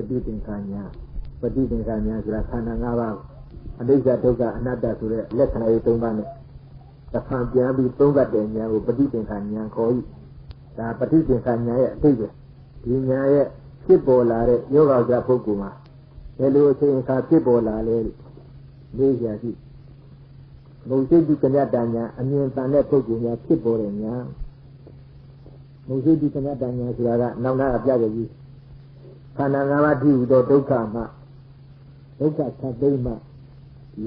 ฏิติงขญาปฏิติงขญาဆိုတာခန္ဓာ၅ပါးအနိစ္စဒုက္ခအနတ္တဆိုတဲ့လက္ခဏာတွေ၃ပါးနဲ့တဖန်ပြန်ပြီးသုံးသပ်တဲ့ဉာဏ်ကိုပฏิသင်္ခါဉာဏ်ခေါ်၏ဒါပฏิသင်္ခါဉာဏ်ရဲ့အသိပဲဒီဉာဏ်ရဲ့ဖြစ်ပေါ်လာတဲ့ယောဂကြပုဂ္ဂိုလ်မှာဘယ်လိုအချိန်အခါဖြစ်ပေါ်လာလဲလို့လေးရာရှိမုတ်စိတ်ကညတဉာဏ်အမြင်တန်တဲ့ပုဂ္ဂိုလ်များဖြစ်ပေါ်တဲ့ဉာဏ်မုတ်စိတ်ကညတဉာဏ်ဆိုတာကနောက်နာအပြကြကြီးခန္ဓာ၅ပါးတည်ဟူသောဒုက္ခမှဒုက္ခသတ်သိမ်းမှ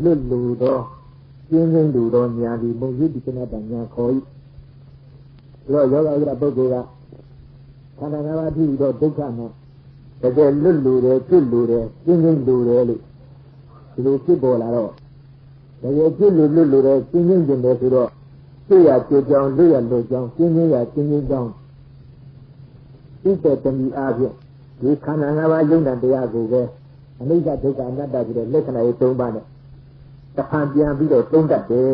လွတ်လူသောကျင်းကျင်းလူသောဉာဏ်ဒီမုတ်စိတ်ကညတဉာဏ်ခေါ်၏ရောယောဂဥဒ္ဒပုဂ္ဂိုလ်ကခန္ဓာ၅ပါးတည်ဟူသောဒုက္ခမှတကယ်လွတ်လူတယ်ကျွတ်လူတယ်ကျင်းကျင်းလူတယ်လို့ဒီလိုဖြစ်ပေါ်လာတော့တကယ်ကျွတ်လူလွတ်လူတယ်ကျင်းကျင်းကျင်တယ်ဆိုတော့သိရကြကြောင်းလွတ်ရလွတ်ကြောင်းကျင်းကျင်းရကျင်းကျင်းကြောင်းဥပ္ပတမီအားဖြင့်ဒီခန္ဓာ၅ပါးယုံနာတရားကိုပဲအနိစ္စဒုက္ခအနတ္တဆိုတဲ့လက္ခဏာတွေ၃ပါးနဲ့တဖန်ပြန်ပြီးတော့သုံးတတ်တယ်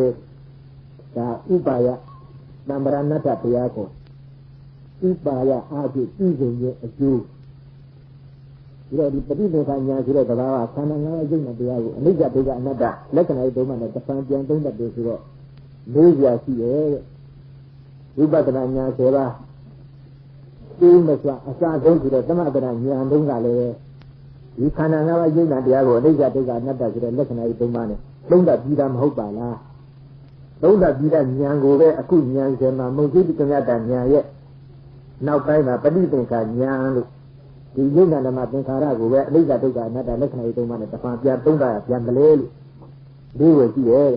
ဒါဥပါယသံဗရဏတ္တတရားကိုဥပါယအားဖြင့်ပြည်စုံရဲ့အကျိုးဒီတော့ဒီပฏิသင်္ခါဉာဏ်ဆိုတဲ့သဘာဝခန္ဓာ၅ပါးယုံနာတရားကိုအနိစ္စဒုက္ခအနတ္တလက္ခဏာတွေ၃ပါးနဲ့တဖန်ပြန်သုံးတတ်တယ်ဆိုတော့လေးပြရှိရဲ့ဝိပဿနာဉာဏ်10ပါးဒီမစွာအစာဆုံးဆိုတဲ့သမဂရဉာဏ်တုံးကလည်းဒီခန္ဓာ၅ပါးယုံနာတရားကိုအနိစ္စဒုက္ခအနတ္တဆိုတဲ့လက္ခဏာတွေ၃ပါးနဲ့သုံးတတ်ပြီးတာမဟုတ်ပါလားသုံးတတ်ပြီးတဲ့ဉာဏ်ကိုပဲအခုဉာဏ်10မှာမုတ်တိကမြတ်တဉာဏ်ရဲ့နောက်ပိုင်းမှာပฏิသင်္ခါဉာဏ်လို့ဒီယုံနာဓမ္မသင်္ခါရကိုပဲအနိစ္စဒုက္ခအနတ္တလက္ခဏာတွေ၃ပါးနဲ့တဖန်ပြန်သုံးတာပြန်ကလေးလို့ဒီဝေကြည့်ရဲ့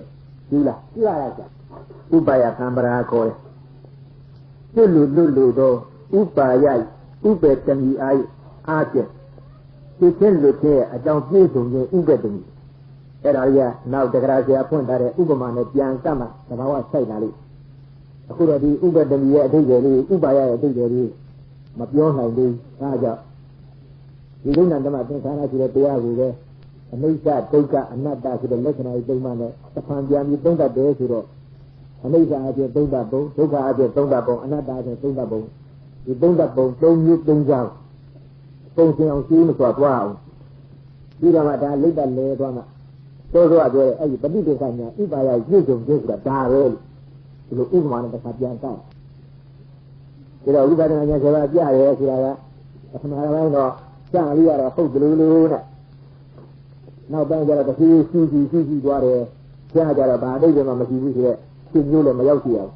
ကြည့်လားကြည့်ရတာကြာဥပါယသံဗရာခေါ်တယ်လွတ်လူတော့ဥပါယဥပေတမီအားဖြင့်သိချင်းလွတ်တဲ့အကြောင်းပြည့်စုံခြင်းဥပေတမီအဲ့ဒါကြီးကနောက်တက္ကရာဆရာဖွင့်ထားတဲ့ဥပမာနဲ့ပြန်ကပ်မှသဘာဝဆိုင်လာလိမ့်အခုတော့ဒီဥပေတမီရဲ့အဓိပ္ပာယ်လေးဥပါယရဲ့အဓိပ္ပာယ်လေးမပြောနိုင်သေးဒါကြောင့်ဒီယုံနာဓမ္မသင်္ခါရဆိုတဲ့တရားကိုပဲအနိစ္စဒုက္ခအနတ္တဆိုတဲ့လက္ခဏာတွေ၃ပါးနဲ့တဖန်ပြန်ပြီးသုံးတတ်တယ်ဆိုတော့အနိစ္စအဖြစ်သုံးတတ်ပုံဒုက္ခအဖြစ်သုံးတတ်ပုံအနတ္တအဖြစ်သုံးတတ်ပုံဒီသုံးတတ်ပုံ၃မျိုး၃ကြောင်းပုံစံအောင်ရှင်းမစွာသွားအောင်ဒီတော့မှဒါလိမ့်တလဲသွားမှသောသောပြောတဲ့အဲ့ဒီပฏิဒေသညာဥပါယပြည့်စုံခြင်းဆိုတာဒါပဲဒီလိုဥပမာနဲ့တစ်ခါပြန်ကောက်ဒီတော့ဝိပဿနာဉာဏ်7ပါးပြရဲဆိုတာကပထမပိုင်းတော့စံလေးရတော့ဟုတ်တယ်လို့နဲ့နောက်ပိုင်းကျတော့တစ်ခုစီသွားတယ်ကြားကြတော့ဘာအတိတ်ကမှမရှိဘူးဆိုတော့ရှင်းမျိုးလည်းမရောက်စီအောင်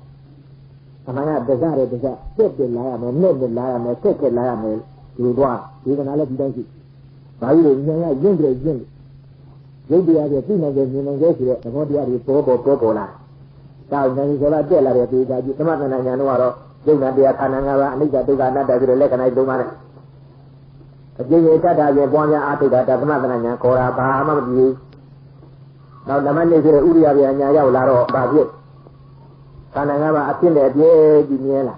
အမှန်ကတစားတယ်တက်လာရမယ်နဲ့လာရမယ်ကက်လာရမယ်ဒီလိုသွားဒီကနာလည်းဒီတိုင်းရှိဘာလို့လဲဉာဏ်ကရင့်တယ်ရုပ်တရားတွေသိနိုင်ကြမြင်နိုင်ကြဆိုတဲ့သဘောတရားတွေပေါ်လာတောင်းနိုင်ကြပါတက်လာတဲ့ပေသာကြီးသမထနာဉာဏ်တော့ယုံနာတရားခန္ဓာ၅ပါးအနိစ္စဒုက္ခအနတ္တဆိုတဲ့လက္ခဏာတွေ၃ပါးနဲ့အကျဉ်းရတတ်တာပြေပွားများအားထုတ်တာသမထနာဉာဏ်ခေါ်တာဘာမှမကြည့်နောက်ဓမ္မနဲ့ဆိုတဲ့ဥရိယဗျာညာရောက်လာတော့ဘာဖြစ်ခန္ဓာ၅ပါးအဖြစ်နဲ့အပြည့်ကြီးမြဲလာ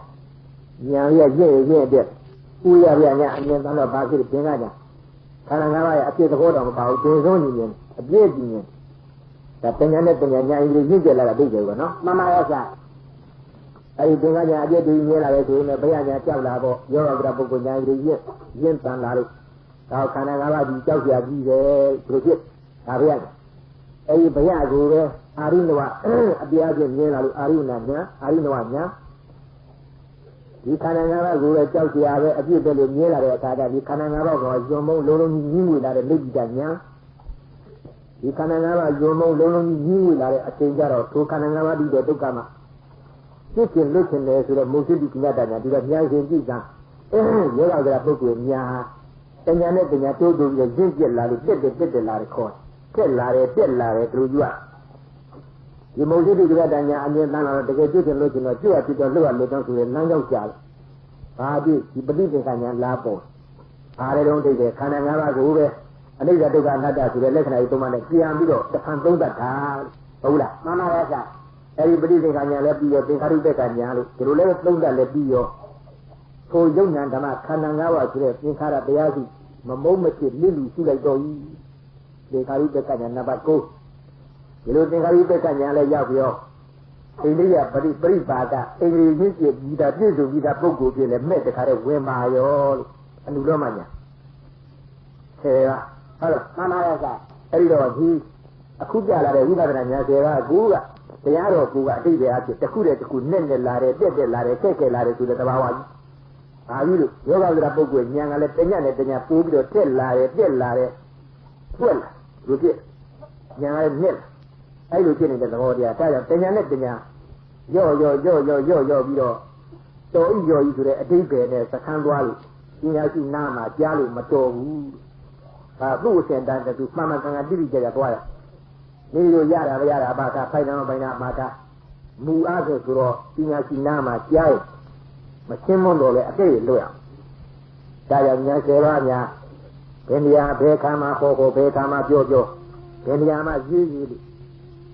ဉာဏ်ရဲ့ရင့်တဲ့ဥရိယဗျာညာအမြင်တမ်းတော့ဘာဖြစ်သင်္ကကြခန္ဓာ၅ပါးရဲ့အဖြစ်သဘောတော်မပါဘူးသင်ဆုံးညီမြင်အပြည့်ကြီးမြင်ဒါပညာနဲ့ပညာဉာဏ်ကြီးရင့်ကျက်လာတာသိကြဘူးနော်မှန်ပါရဲ့ဆရာအဲဒီသင်္ကညာအပြည့်ကြီးမြဲလာတယ်ဆိုရင်ဘယညာကြောက်လာပေါ့ယောဂကပုဂ္ဂိုလ်ဉာဏ်ကြီးရင့်တန်လာလို့ဒါခန္ဓာ၅ပါးကြီးကြောက်ကြပြီးတယ်ဒီလိုဖြစ်ဒါဘယအဲဒီဘယကိုပဲအာရိနဝအပြားချင်းမြင်လာလို့အာရိနဝညာဒီခန္ဓာ၅ပါးကိုပဲကြောက်ကြရပဲအပြည့်ပဲလို့မြင်လာတဲ့အခါကျဒီခန္ဓာ၅ပါးကိုယုံမုံလုံးလုံးကြီးငြိမ့်ဝေလာတဲ့လက်ကြညာဒီခန္ဓာ၅ပါးယုံမုံလုံးလုံးကြီးငြိမ့်ဝေလာတဲ့အချိန်ကျတော့ထိုခန္ဓာ၅ပါးဒီတဲ့ဒုက္ခမှာသိကျင်လွတ်ကျင်တယ်ဆိုတော့မုတ်စိတ္တိကညတညာဒီတော့ဉာဏ်ရှင်ကြည့်တာယောဂကပုဂ္ဂိုလ်ညာတညာနဲ့တညာတိုးပြီးရင့်ကျက်လာလို့တက်လာတယ်ခေါ်တက်လာတယ်သူတို့ကဒီမုတ်စိတ္တိကညတညာအမြင်တန်းလာတော့တကယ်သိကျင်လို့ကျင်တော့ကျွတ်ဖြစ်တော့လှုပ်ရလို့တောင်းဆိုရလမ်းရောက်ကြတယ်ဘာဖြစ်ဒီပဋိသင်္ခါညာလာပေါ်ဘာလဲတော့သိတယ်ခန္ဓာ၅ပါးကိုပဲအနိစ္စဒုက္ခအနတ္တဆိုတဲ့လက္ခဏာတွေသုံးပါနဲ့ပြန်ပြီးတော့တဖန်သုံးတတ်တာဟုတ်လားမှန်ပါရဲ့ဆရာအဲဒီပဋိသင်္ခါညာလည်းပြီးရောသင်္ခါရုပ္ပကညာလို့ဒီလိုလည်းသုံးတတ်လည်းပြီးရောထိုယုံဉာဏ်ဓမ္မခန္ဓာ၅ပါးဆိုတဲ့သင်္ခါရတရားစုမမုန်းမဖြစ်လိလူရှိလိုက်တော့ဤသင်္ခါရုပ္ပကညာနံပါတ်9ဒီလိုသင်္ခါရုပ္ပကညာလည်းရောက်ပြီးရောအိန္ဒိယပရိပါဒအိန္ဒိယရင်းကျက်ပြီးတာပြည့်စုံပြီးတာပုဂ္ဂိုလ်ဖြစ်လဲမဲ့တခါတည်းဝင်ပါရောလို့အနုလောမညာ 10ကဟုတ်လားမှန်ပါရဲ့ဆရာအဲ့ဒီတော့ဒီအခုပြလာတဲ့ဝိပဿနာဉာဏ်10ကကိုကတရားတော်ကိုကအတိတ်ပဲအဖြစ်တစ်ခုတည်းတစ်ခုနဲ့လာတယ်တက်လာတယ်ကဲလာတယ်ဆိုတဲ့သဘာဝကြီးဘာကြီးလို့ယောဂဝိဒရာပုဂ္ဂိုလ်ဉာဏ်ကလည်းတညနဲ့တညပိုးပြီးတော့တက်လာတယ်ပြက်လာတယ်ပွက်လာလို့ဖြစ်ဉာဏ်ကလည်းနဲ့အဲ့လိုဖြစ်နေတဲ့သဘောတရားဒါကြောင့်တညနဲ့တညရော့ပြီးတော့တော်ဤရော်ကြီးဆိုတဲ့အတိတ်ပဲနဲ့စခန်းသွားလို့ပညာရှိနာမှာကြားလို့မတော်ဘူးဒါသူ့အစဉ်တန်းတူမှန်မှန်ကန်ကန်တိတိကျကျသွားရနေလို့ရတာမရတာဘာသာဖိုင်တော်ပိုင်တာမှာတာမူအားဆိုတော့ပညာရှိနာမှာကြားရမရှင်းမလို့လေအတိတ်လွတ်ရဒါကြောင့်ညာ10ပါးများဘယ်နေရာဘယ်ခါမှာဟောဘယ်ခါမှာပြောဘယ်နေရာမှာရေးလို့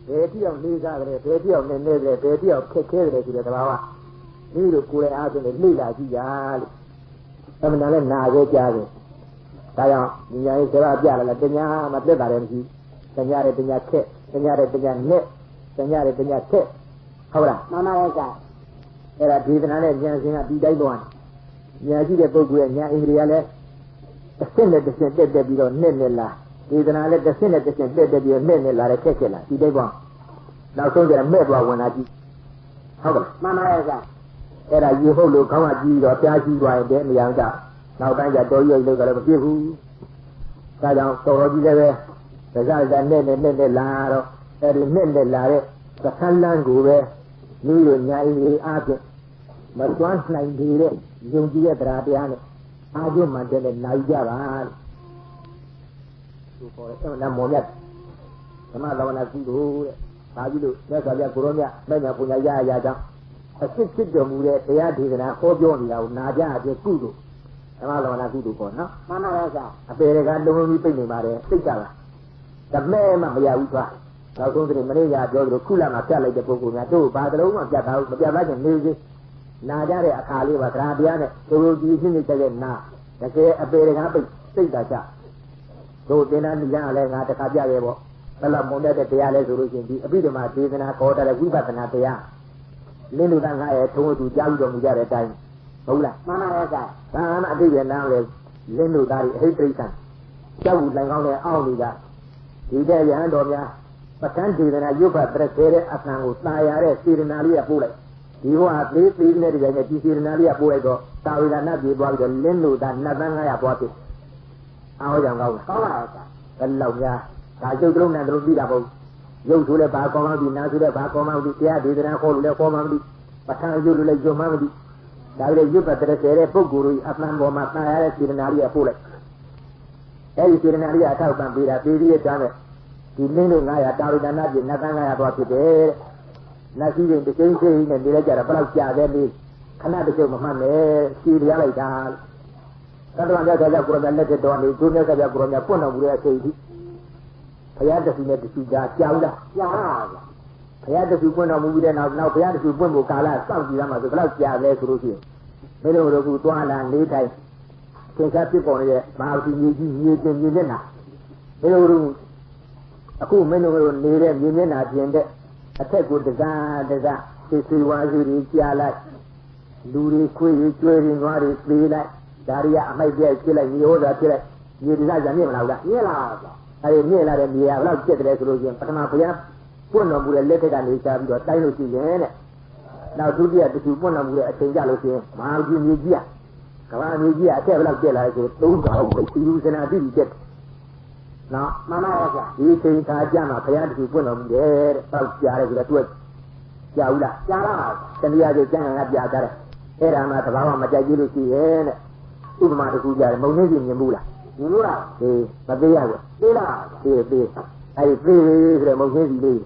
ဘယ်တိအောင်လေးစားကြတယ်ဘယ်တိအောင်နေတယ်ဘယ်တိအောင်ခက်ခဲတယ်ဆိုတဲ့သဘာဝဒီလိုကိုယ်ရဲ့အားဖြင့်လေ့လာကြည့်ကြလို့အမှန်တည်းနာကြကြတယ်ဒါကြောင့်ဉာဏ်ရေးစကားပြလာတယ်တရားမှပြတ်တာလည်းမရှိတရားတဲ့တရားခက်တရားတဲ့တရားနဲ့တရားတဲ့တရားခက်ဟုတ်လားမှန်ပါရဲ့ဆရာအဲ့ဒါဒေသနာနဲ့ဉာဏ်ရှင်ကဒီတိုင်းသွားဉာဏ်ရှိတဲ့ပုဂ္ဂိုလ်ရဲ့ဉာဏ်အိန္ဒြေကလည်းတစ်ဆင့်နဲ့တစ်ဆင့်တက်ပြီးတော့နဲ့လာဒေသနာလည်းတစ်ဆင့်နဲ့တစ်ဆင့်တက်ပြီးတော့နဲ့လာတဲ့ခက်လာဒီတိုင်းသွားနောက်ဆုံးကျတော့မဲ့သွားဝင်လာကြည့်ဟုတ်ကဲ့မှန်ပါရဲ့ဆရာအဲ့ဒါရေဟုတ်လို့ခေါင်းကကြီးတော့ပြားကြီးသွားရင်တည်းမရအောင်ကြနောက်တိုင်းကျတော်ရွေ့လို့လည်းမပြည့်ဘူးဒါကြောင့်တော်ကြီးလည်းပဲဒါကြနဲ့လာတော့အဲ့ဒီနဲ့လာတဲ့သခန်းလန်းကိုပဲလူတို့ညာရေးအားဖြင့်မတွန်းနိုင်သေးတဲ့ယုံကြည်တဲ့တရားနဲ့အားဖြင့်မှတဲ့နိုင်ကြပါသူပေါ်တဲ့အဲ့ဒါမောမြတ်ဓမ္မသဝနာကုသိုလ်တဲ့ဒါကြီးလို့မြတ်စွာဘုရားကိုရောမြတ်မဲ့ညာပူညာရကြောင်းအစစ်စစ်တော်မူတဲ့တရားဒေသနာဟောပြောနေတာကိုနာကြအပြည့်ကုသိုလ်ဓမ္မလောကနာကုသိုလ်ပေါ့နော်မှန်ပါရဲ့ဆရာအပေကလုံးပြီးပြိနေပါတယ်သိကြလားတမဲမှမရဘူးသွားနောက်ဆုံးတည်းမနေ့ကပြောသလိုခုလမှာပြတ်လိုက်တဲ့ပုဂ္ဂိုလ်များတို့ဘာတလုံးမှပြတ်တာမပြတ်လိုက်ရင်နေစေနာကြတဲ့အခါလေးပါတရားတရားနဲ့ဒုလိုကြီးရှင်းနေတဲ့နာတကယ်အပေကပိတ်သိတာကြတို့တင်နာနိယလည်းငါတခါပြရဲပေါ့ဘယ်လောက်မုံတဲ့တရားလဲဆိုလို့ရှိရင်ဒီအပိဓမ္မာဒေသနာခေါ်တဲ့ဝိပဿနာတရားလင်းလူသားငါရဲ့ထုံးသူကြားပြီးတော်မူကြတဲ့အတိုင်းဟုတ်လားမှန်ပါရဲ့ဆရာဒါမှအတိတ်ကနားလေလင်းလူသားတွေအဟိတိဋ္ဌံကြောက်ဘူးတိုင်ကောင်းတဲ့အောင်းနေတာဒီတဲ့ရဟန်းတော်များပဋ္ဌာန်းဒေသနာရုပ်ဖတ်တဲ့ခဲတဲ့အသံကိုตายရတဲ့စေရနာလေးကပို့လိုက်ဒီဘဝသေးသေးနဲ့တကယ်နဲ့ဒီစေရနာလေးကပို့လိုက်တော့တာဝေဒနာပြေသွားပြီးတော့လင်းလူသားနတ်သား900ပွားပြီအားဟောကြောင့်ကောင်းလားကောင်းပါရဲ့ဆရာဘယ်လောက်များဒါကျုပ်တို့နဲ့တို့ပြီးတာပေါ့ရုပ်ဆိုလဲဘာကောင်းမှမသိနာဆိုလဲဘာကောင်းမှမသိတရားဒေသနာခေါ်လို့လဲခေါ်မှမသိပဋ္ဌာန်းရုပ်လို့လဲရုပ်မှမသိဒါကြိရုပ်ပတ်တဲ့ဆယ်တဲ့ပုဂ္ဂိုလ်ကြီးအမှန်ပေါ်မှာတာရတဲ့စေတနာလေးကပို့လိုက်အဲဒီစေတနာလေးကအထောက်ပံ့ပေးတာပေးပြီးတဲ့နဲ့ဒီလင်းတို့900တာဝိဒနာပြည့်နတ်သား900သွားဖြစ်တယ်နတ်ကြီးတွေတစ်ချိန်ချိန်နဲ့နေလိုက်ကြတာဘယ်လောက်ကြာတယ်လေးခဏတစ်ချိန်မမှတ်နဲ့ရှည်ရလိုက်တာသတ္တဝါများကြောင့်ကိုရမလက်တော်နေသူများကြောင့်ကိုရမပွင့်တော်မူတဲ့အချိန်ကြီးဘုရားတဆူနဲ့တဆူကြားကြောက်လားကြားပါဗျာဘုရားတဆူပွင့်တော်မူပြီးတဲ့နောက်ဘုရားတဆူပွင့်ဖို့ကာလစောင့်ကြည့်ရမှာဆိုဘယ်လောက်ကြာလဲဆိုလို့ရှိရင်မင်းတို့ကသွားလာနေတိုင်းသင်္ခါပြပေါ်နေတဲ့မဟာဝီမြေကြီးမြေတင်မြေမျက်နှာမင်းတို့အခုမင်းတို့နေတဲ့မြေမျက်နှာပြင်တဲ့အထက်ကိုတစားသေဝါစီတွေကြားလိုက်လူတွေခွေးတွေကျွဲတွေနွားတွေပေးလိုက်ဒါရီကအမိုက်ပြဲဖြစ်လိုက်မြေဟောတာဖြစ်လိုက်မြေတစားကြမြင်မလားဗျာမြင်လားဗျာအဲဒီမြင်လာတဲ့မြေကဘယ်လောက်ကျက်တယ်ဆိုလို့ရှိရင်ပထမဘုရားပွင့်တော်မူတဲ့လက်ထက်ကနေရှားပြီးတော့တိုင်းလို့ရှိရင်တဲ့နောက်ဒုတိယတခုပွင့်တော်မူတဲ့အချိန်ကြလို့ရှိရင်မဟာကြီးမြေကြီးကဘာမြေကြီးကအထက်ဘယ်လောက်ကျက်လာလဲဆို3000ကိုဒီလူစနာတိတိကျက်နော်မှန်ပါရဲ့ဗျာဒီချိန်ခါကြမှာဘုရားတခုပွင့်တော်မူတယ်တဲ့တောက်ကြားတယ်ဆိုတော့တွေ့ကြားဘူးလားကြားပါပါတဏှာကြီးကျန်ကပြတာတဲ့အဲ့ဒါမှသဘာဝမကြိုက်ကြည့်လို့ရှိရဲ့တဲ့ဥပမာတခုကြားတယ်မုံနေစီမြင်ဘူးလားမြင်လို့လားအေးမသေးရဘူးသေးလားသေးအဲ့ဒီသေးဆိုတဲ့မုံနေစီလေး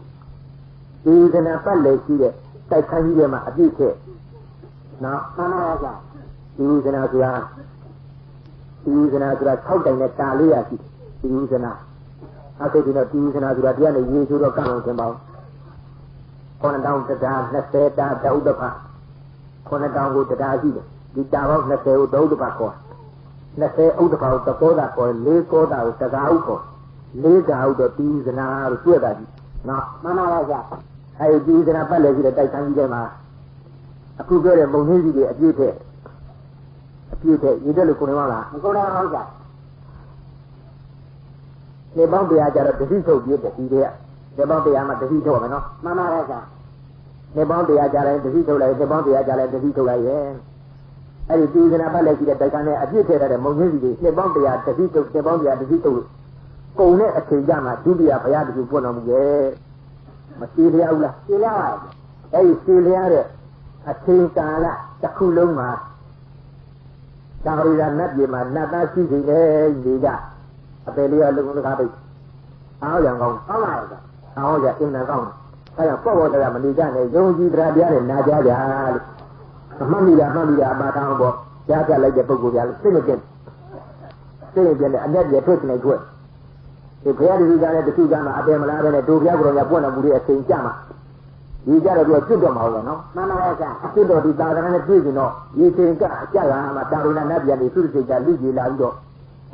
ဒီကနာပတ်လေရှိတဲ့တိုက်ခန်းကြီးထဲမှာအပြည့်ခဲ့နော်မှန်ပါရဲ့ဗျာဒီဥဇနာဆိုတာ6တိုင်နဲ့တာလေးရရှိဒီဥဇနာအခုဒီတော့ဒီဥဇနာဆိုတာတရားနဲ့ရေချိုးတော့ကောင်းအောင်သင်ပါဦး9000တရား20တာဒုဒ္ဒဖ9000ကိုတရားရှိတယ်ဒီတာပေါင်း20ကိုဒုဒ္ဒဖခေါ်20ဥဒ္ဒဖကိုသဘောတာခေါ်4ကောတာကိုတကာဥခေါ်4ကာဥတော့ဒီဥဇနာလို့တွေ့တာကြီးနော်မှန်ပါရဲ့ဗျာအဲဒီဥဇနာပတ်လေရှိတဲ့တိုက်ခန်းကြီးထဲမှာအခုပြောတဲ့မုံနှင်းကြီးတွေအပြည့်ထက်ရည်တယ်လို့ကိုယ်နေမလားမကိုယ်နေပါဘူးဗျာ နေပေါင်းတရားကြတော့တတိထုတ်ပြည့်တတိတဲ့နေပေါင်းတရားမှာတတိထုတ်ရမယ်နော် မှန်ပါရဲ့ဗျာ နေပေါင်းတရားကြတိုင်းတတိထုတ်လိုက်နေပေါင်းတရားကြတိုင်းတတိထုတ်လိုက်ရဲ့အဲ့ဒီဒီကနာပတ်လက်ရှိတဲ့တိုက်ကန်နဲ့အပြည့်ထည့်တဲ့မုံရင်းစီတွေနေပေါင်းတရားတတိထုတ်နေပေါင်းတရားတတိထုတ်ကုန်တဲ့အချိန်ကြမှာဒုတိယဘုရားတခုပွင့်တော်မူရဲ့မစီလျောက်လား ရှင်းရပါရဲ့ အဲ့ဒီစီလျောက်တဲ့အချိန်ကာလတစ်ခုလုံးမှာသာရိယာနတ်ပြည်မှာနတ်သားရှိနေတယ်ဒီကအပေလေးရလုံလုံကားပိတ်အားရောင်ကောင်း ဟုတ်ပါရဲ့ဗျာ အားရအင်းနာကောင်းအဲ့ဒါပေါ့ပေါ့တရားမနေကြနဲ့ယုံကြည်တရားတရားနဲ့နာကြကြလို့မှတ်မိတာအပါတောင်းပေါ့ကြားပြလိုက်တဲ့ပုဂ္ဂိုလ်များလို့စိတ်မပြတ်တဲ့အမျက်ပြေထွက်နေထွက်ဒီဘုရားတတိကလည်းတခုကမှအပေမလားပဲနဲ့တို့ဘုရားကိုယ်တော်ကပွင့်တော်မူတဲ့အချိန်ကြမှာဒီကြတော့သူကကျွတ်တော့မှာဟုတ်လားနော် မှန်ပါရဲ့ဗျာ ကျွတ်တော့ဒီသာသနာနဲ့တွေ့ကြတော့ဒီချိန်ကအကြလာမှာတာရိနာနတ်ပြည်နေသုတ္တိကလူကြီးလာပြီးတော့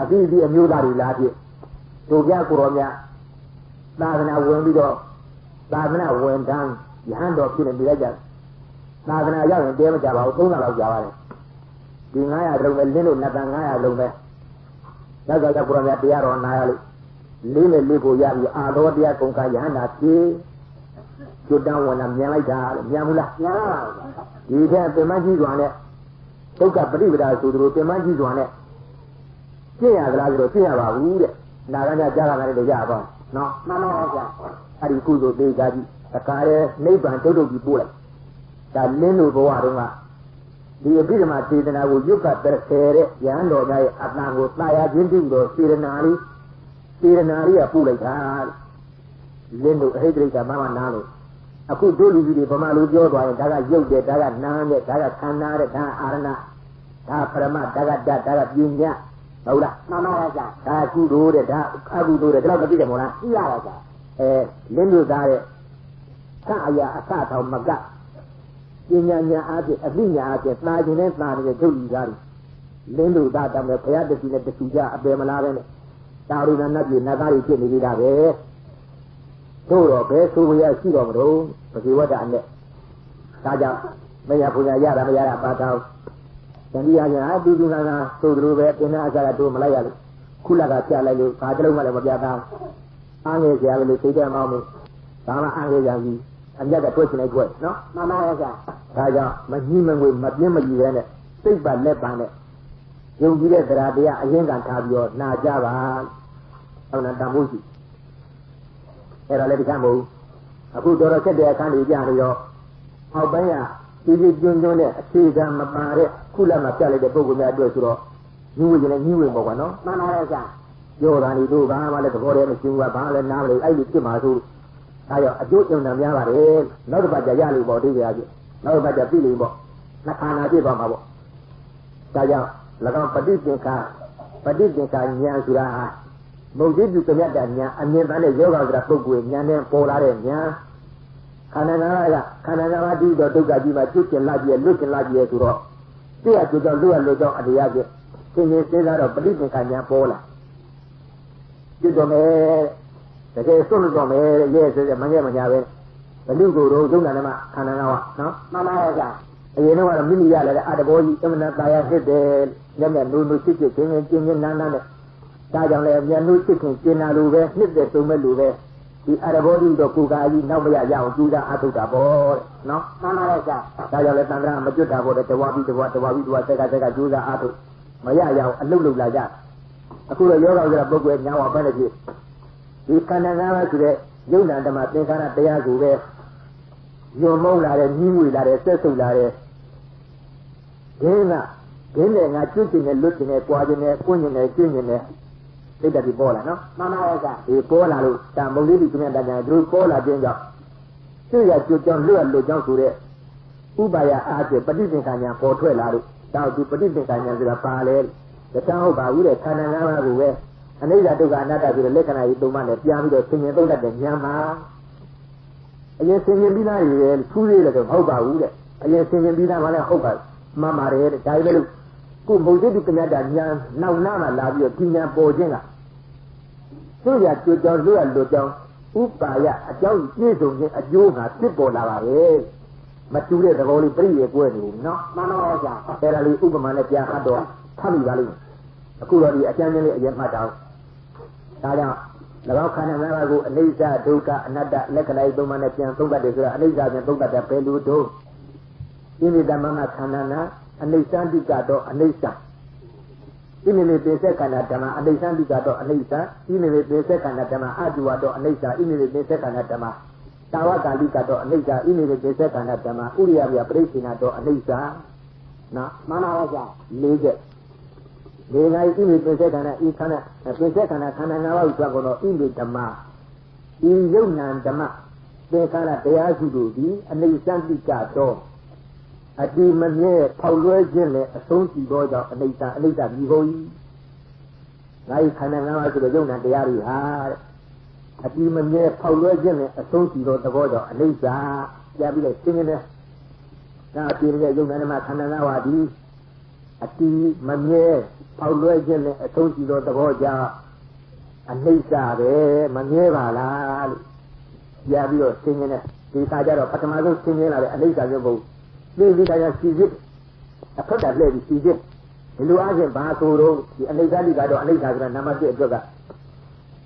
အပြီးအမျိုးသားတွေလာဖြစ်တို့ဘုရားကိုယ်တော်များသာသနာဝင်ပြီးတော့သာသနာဝင်တန်းရဟန်းတော်ဖြစ်နေပြလိုက်ကြသာသနာရောက်ရင်တဲမကြပါဘူး3လလောက်ကြာပါတယ်ဒီ900လုံးပဲလင်းလို့နတ်တန်900လုံးပဲနောက်ကကိုယ်တော်များတရားတော်နာရလို့လေးနဲ့လေးကိုရပြီးအာတော်တရားကုန်ကရဟန္တာပြေကျွတ်တန်းဝင်လာမြန်လိုက်တာလို့မြန်ဘူးလား ညပါပါရဲ့ဗျာ ဒီထက်ပင်မကြီးစွာနဲ့ဒုက္ခပရိပဒါဆိုသူတို့ပင်မကြီးစွာနဲ့ကျင့်ရသလားဆိုတော့ကျင့်ရပါဘူးတဲ့နာဂညာကြားလာတယ်လို့ရပါနော် မှန်ပါရဲ့ဗျာ အဲ့ဒီကုသိုလ်သေးကြကြီးအခါရဲနိဗ္ဗာန်တုတ်တုတ်ကြီးပို့လိုက်ဒါလင်းလို့ဘဝတုန်းကဒီအဘိဓမ္မာစေတနာကိုရွတ်ပတ်တဲ့ဆယ်တဲ့ရဟန်းတော်များရဲ့အတန်ကိုတာယာခြင်းပြုလို့စေတနာလေးကပို့လိုက်တာလင်းလို့အဟိတရိကမမနာလို့အခုတို့လူကြီးတွေဗမာလူပြောသွားရင်ဒါကရုပ်တယ်ဒါကနာမ်တယ်ဒါကခန္ဓာတဲ့ဒါအာရဏဒါပရမဒါကတဒါကပညာဟုတ်လား မှန်ပါရဲ့ဗျာ ဒါကုသိုလ်တဲ့ဒါအကုသိုလ်တဲ့ဒါတော့မသိတယ်မို့လား သိရပါဗျာ လင်းလို့သားတဲ့ကအရာအစထောင်မကပညာညာအားဖြင့်အသိညာအားဖြင့်သာခြင်းနဲ့သာတဲ့ဒုလူသားတွေလင်းလို့သားတောင်းတဲ့ဘုရားတတိနဲ့တခုကြအပေမလားပဲနဲ့တာရိနာနတ်ပြည်နတ်သားတွေဖြစ်နေသေးတာပဲတို့တော့ဘယ်ဆိုရရှိတော်မလို့ပဇေဝတ္တအနဲ့ဒါကြောင့်မရဘုရားရတာမရတာပါတော့တဏှာညာအတူတူနာနာသို့သူတို့ပဲပင်နာအကြတာတို့မလိုက်ရလို့ခုလကပြလိုက်လို့ဘာတလုံးမှလည်းမပြသားအားငယ်ကြရလို့သိတဲ့မောင်းလို့ဒါမှအားငယ်ကြပြီအမြတ်ကထွက်ချင်လိုက်ထွက်နော် မှန်ပါရဲ့ဗျာ ဒါကြောင့်မကြီးမငွေမပြင်းမကြီးပဲနဲ့စိတ်ပါလက်ပါနဲ့ယုံကြည်တဲ့တရားတရားအရင်ကထားပြီးတော့နာကြပါဟုတ်လားတန်ဖို့ရှိအဲ့ဒါလည်းဒီကံမဟုတ်အခုတော်တော်ဆက်တဲ့အခန်းတွေကြာနေတော့အောက်ပိုင်းကဒီကျွန်းနဲ့အခြေခံမပါတဲ့ခုလက်မှာပြလိုက်တဲ့ပုံကများအတွက်ဆိုတော့ညှို့ဝင်နေညှို့ဝင်ပေါ့ကွာနော် မှန်ပါရဲ့ဗျာ ပြောတာနေတို့ဘာမှလည်းသဘောတည်းမရှိဘူးကဘာလည်းနားမလို့အဲ့ဒီဖြစ်မှာဆိုဒါကြောင့်အကျိုးအံတန်များပါတယ်နောက်တစ်ပတ်ကျရလို့ပေါ့ဒီကြရပြီနောက်တစ်ပတ်ကျပြီလို့ပေါ့နှစ်ခါနာပြည့်သွားမှာပေါ့ဒါကြောင့်၎င်းပฏิသင်္ခာဉာဏ်ဆိုတာဟာမုတ်တိပြုကမြတ်တဲ့ဉာဏ်အမြင်ပန်းတဲ့ယောဂဆိုတာပုဂ္ဂိုလ်ဉာဏ်နဲ့ပေါ်လာတဲ့ဉာဏ်ခန္ဓာငါးပါးဒီတော့ဒုက္ခကြီးမှာကျွတ်ကျင်လာကြည့်လွတ်ကျင်လာကြည့်ဆိုတော့တရားကျွတ်တော့လွတ်လို့တော့အတရားပြသင်္ကေတစေတော့ပฏิသင်္ခာဉာဏ်ပေါ်လာကျွတ်တော့မယ်တကယ်စွန့်လို့တော့မယ်ရဲဆိုရမငဲ့မညာပဲဘလူကိုယ်တော့ဒုက္ခနာမခန္ဓာငါးပါးနော် မှန်ပါရဲ့ဗျာ အရင်တော့မိမိရလာတဲ့အတဘောကြီးအမှန်တရားဖြစ်တယ်မျက်မျက်နုနုချစ်ချင်းနာနာနဲ့ဒါကြောင့်လည်းမျက်နှာချစ်ခင်ကျင်နာလိုပဲနှစ်သက်ဆုံးမဲ့လိုပဲဒီအတဘောကြီးတော့ကိုယ်ကာကြီးနောက်မရရအောင်ကြိုးစားအထုတ်တာပေါ့တဲ့နော် မှန်ပါရဲ့ဗျာ ဒါကြောင့်လည်းတန်ត្រာမကျွတ်တာပေါ့တဲ့တဝါပြီးတဝါဆက်ကကြိုးစားအထုတ်မရရအောင်အလုတ်လုတ်လာကြအခုတော့ယောဂဆိုတာပုဂ္ဂိုလ်ညာဝပဲလေဖြစ်ဒီခန္ဓာငါးပါးဆိုတဲ့ယုံနာဓမ္မသင်္ခါရတရားကိုပဲညွန်မုန်းလာတဲ့ညီးငွေလာတဲ့ဆက်ဆုပ်လာတဲ့ဒင်းနဲ့ငါကျွတ်ကျင်နဲ့လွတ်ကျင်နဲ့ကြွားကျင်နဲ့ကွင်းကျင်နဲ့ကျင်းကျင်နဲ့သိတဲ့ဒီပေါ်လာနော် မှန်ပါရဲ့ဗျာ ဒီပေါ်လာလို့ဒါမုံလေးဒီကျင်းတဲ့ညာတို့ပေါ်လာခြင်းကြောင့်သူ့ရကျွတ်ကြောင့်လွတ်ကြောင့်ဆိုတဲ့ဥပါယအားဖြင့်ပฏิသင်္ခါညာပေါ်ထွက်လာလို့ဒါဒီပฏิသင်္ခါညာဆိုတာပါလေတခြားဟုတ်ပါဘူးတဲ့ခန္ဓာငါးပါးကိုပဲအနိစ္စဒုက္ခအနတ္တဆိုတဲ့လက္ခဏာကြီးသုံးပါးနဲ့ပြန်ပြီးတော့သင်မြင်သုံးတတ်တဲ့ဉာဏ်မှာအရင်သင်မြင်ပြီးသားရယ်ထူးသေးတယ်ဆိုမဟုတ်ပါဘူးတဲ့အရင်သင်မြင်ပြီးသားမှလည်းဟုတ်ပါမှန်ပါတယ်တဲ့ဒါပေမဲ့လို့ကိုမုတ်တိကမြတ်တာဉာဏ်နောက်နာမှလာပြီးတော့ဒီဉာဏ်ပေါ်ခြင်းကသူ့ရကြွကြောင်းလွတ်ကြောင်းဥပါယအကြောင်းပြည့်စုံခြင်းအကျိုးကဖြစ်ပေါ်လာပါပဲမတူတဲ့သဘောလေးပြည့်ရကွဲနေဘူးနော် မှန်ပါရဲ့ဗျာ အဲ့ဒါလေးဥပမာနဲ့ပြန်အပ်တော့ဖတ်မိပါလိမ့်မယ်အခုတော့ဒီအကျဉ်းချင်းလေးအရင်မှတ်တော့ဒါကြောင့် ၎င်းခန္ဓာ၅ပါးကိုအနိစ္စဒုက္ခအနတ္တလက္ခဏာသုံးပါးနဲ့ပြန်သုံးတတ်တယ်ဆိုတာအနိစ္စပြန်သုံးတတ်တယ်ပဲလို့တို့ဣမိတမမခန္ဓာနာအနိစ္စတိကတော့အနိစ္စဣမိမိပိစေခန္ဓာဓမ္မအနိစ္စတိကတော့အနိစ္စဣမိမိပိစေခန္ဓာဓမ္မအတုဝတော့အနိစ္စဣမိမိပိစေခန္ဓာဓမ္မတာဝကာလိကတော့အနိစ္စဣမိမိပိစေခန္ဓာဓမ္မဥရိယပြပရိစ္ဆေနတော့အနိစ္စနော်မှန်ပါပါဗျာ၄ချက်ဒီငါဣမိပိစေခန္ဓာဤခန္ဓာပိစေခန္ဓာခန္ဓာ၅ပါးကိုဆိုတော့ဣမိဓမ္မဤယုတ်နံဓမ္မသင်္ခါရတရားစုတို့သည်အနိစ္စတိကတော့အတိမမြဲဖောက်လွဲခြင်းနဲ့အဆုံးစီသောကြောင့်အနိစ္စပြီးကုန်၏ငါဤခန္ဓာ၅ပါးဆိုတဲ့ယုတ်နံတရားတွေဟာအတိမမြဲဖောက်လွဲခြင်းနဲ့အဆုံးစီသောသဘောကြောင့်အနိစ္စပြပြီးတော့ရှင်းနေတယ်ဒါအပြည့်ရဲ့ယုတ်နံဓမ္မခန္ဓာ၅ပါးသည်အတိမမြဲဖောက်လွဲခြင်းနဲ့အဆုံးစီသောသဘောကြောင့်အနိစ္စပဲမမြဲပါလားလို့ပြပြီးတော့ရှင်းနေတယ်ဒီခါကျတော့ပထမဆုံးရှင်းနေလာတဲ့အနိစ္စမျိုးပုံဒီတရားစီစစ်အဖက်တာလက်ပြီးစီစစ်ဒီလိုအားဖြင့်ဘာဆိုတော့ဒီအနိစ္စတိကတော့အနိစ္စဆိုတာနာမတိအတွက်က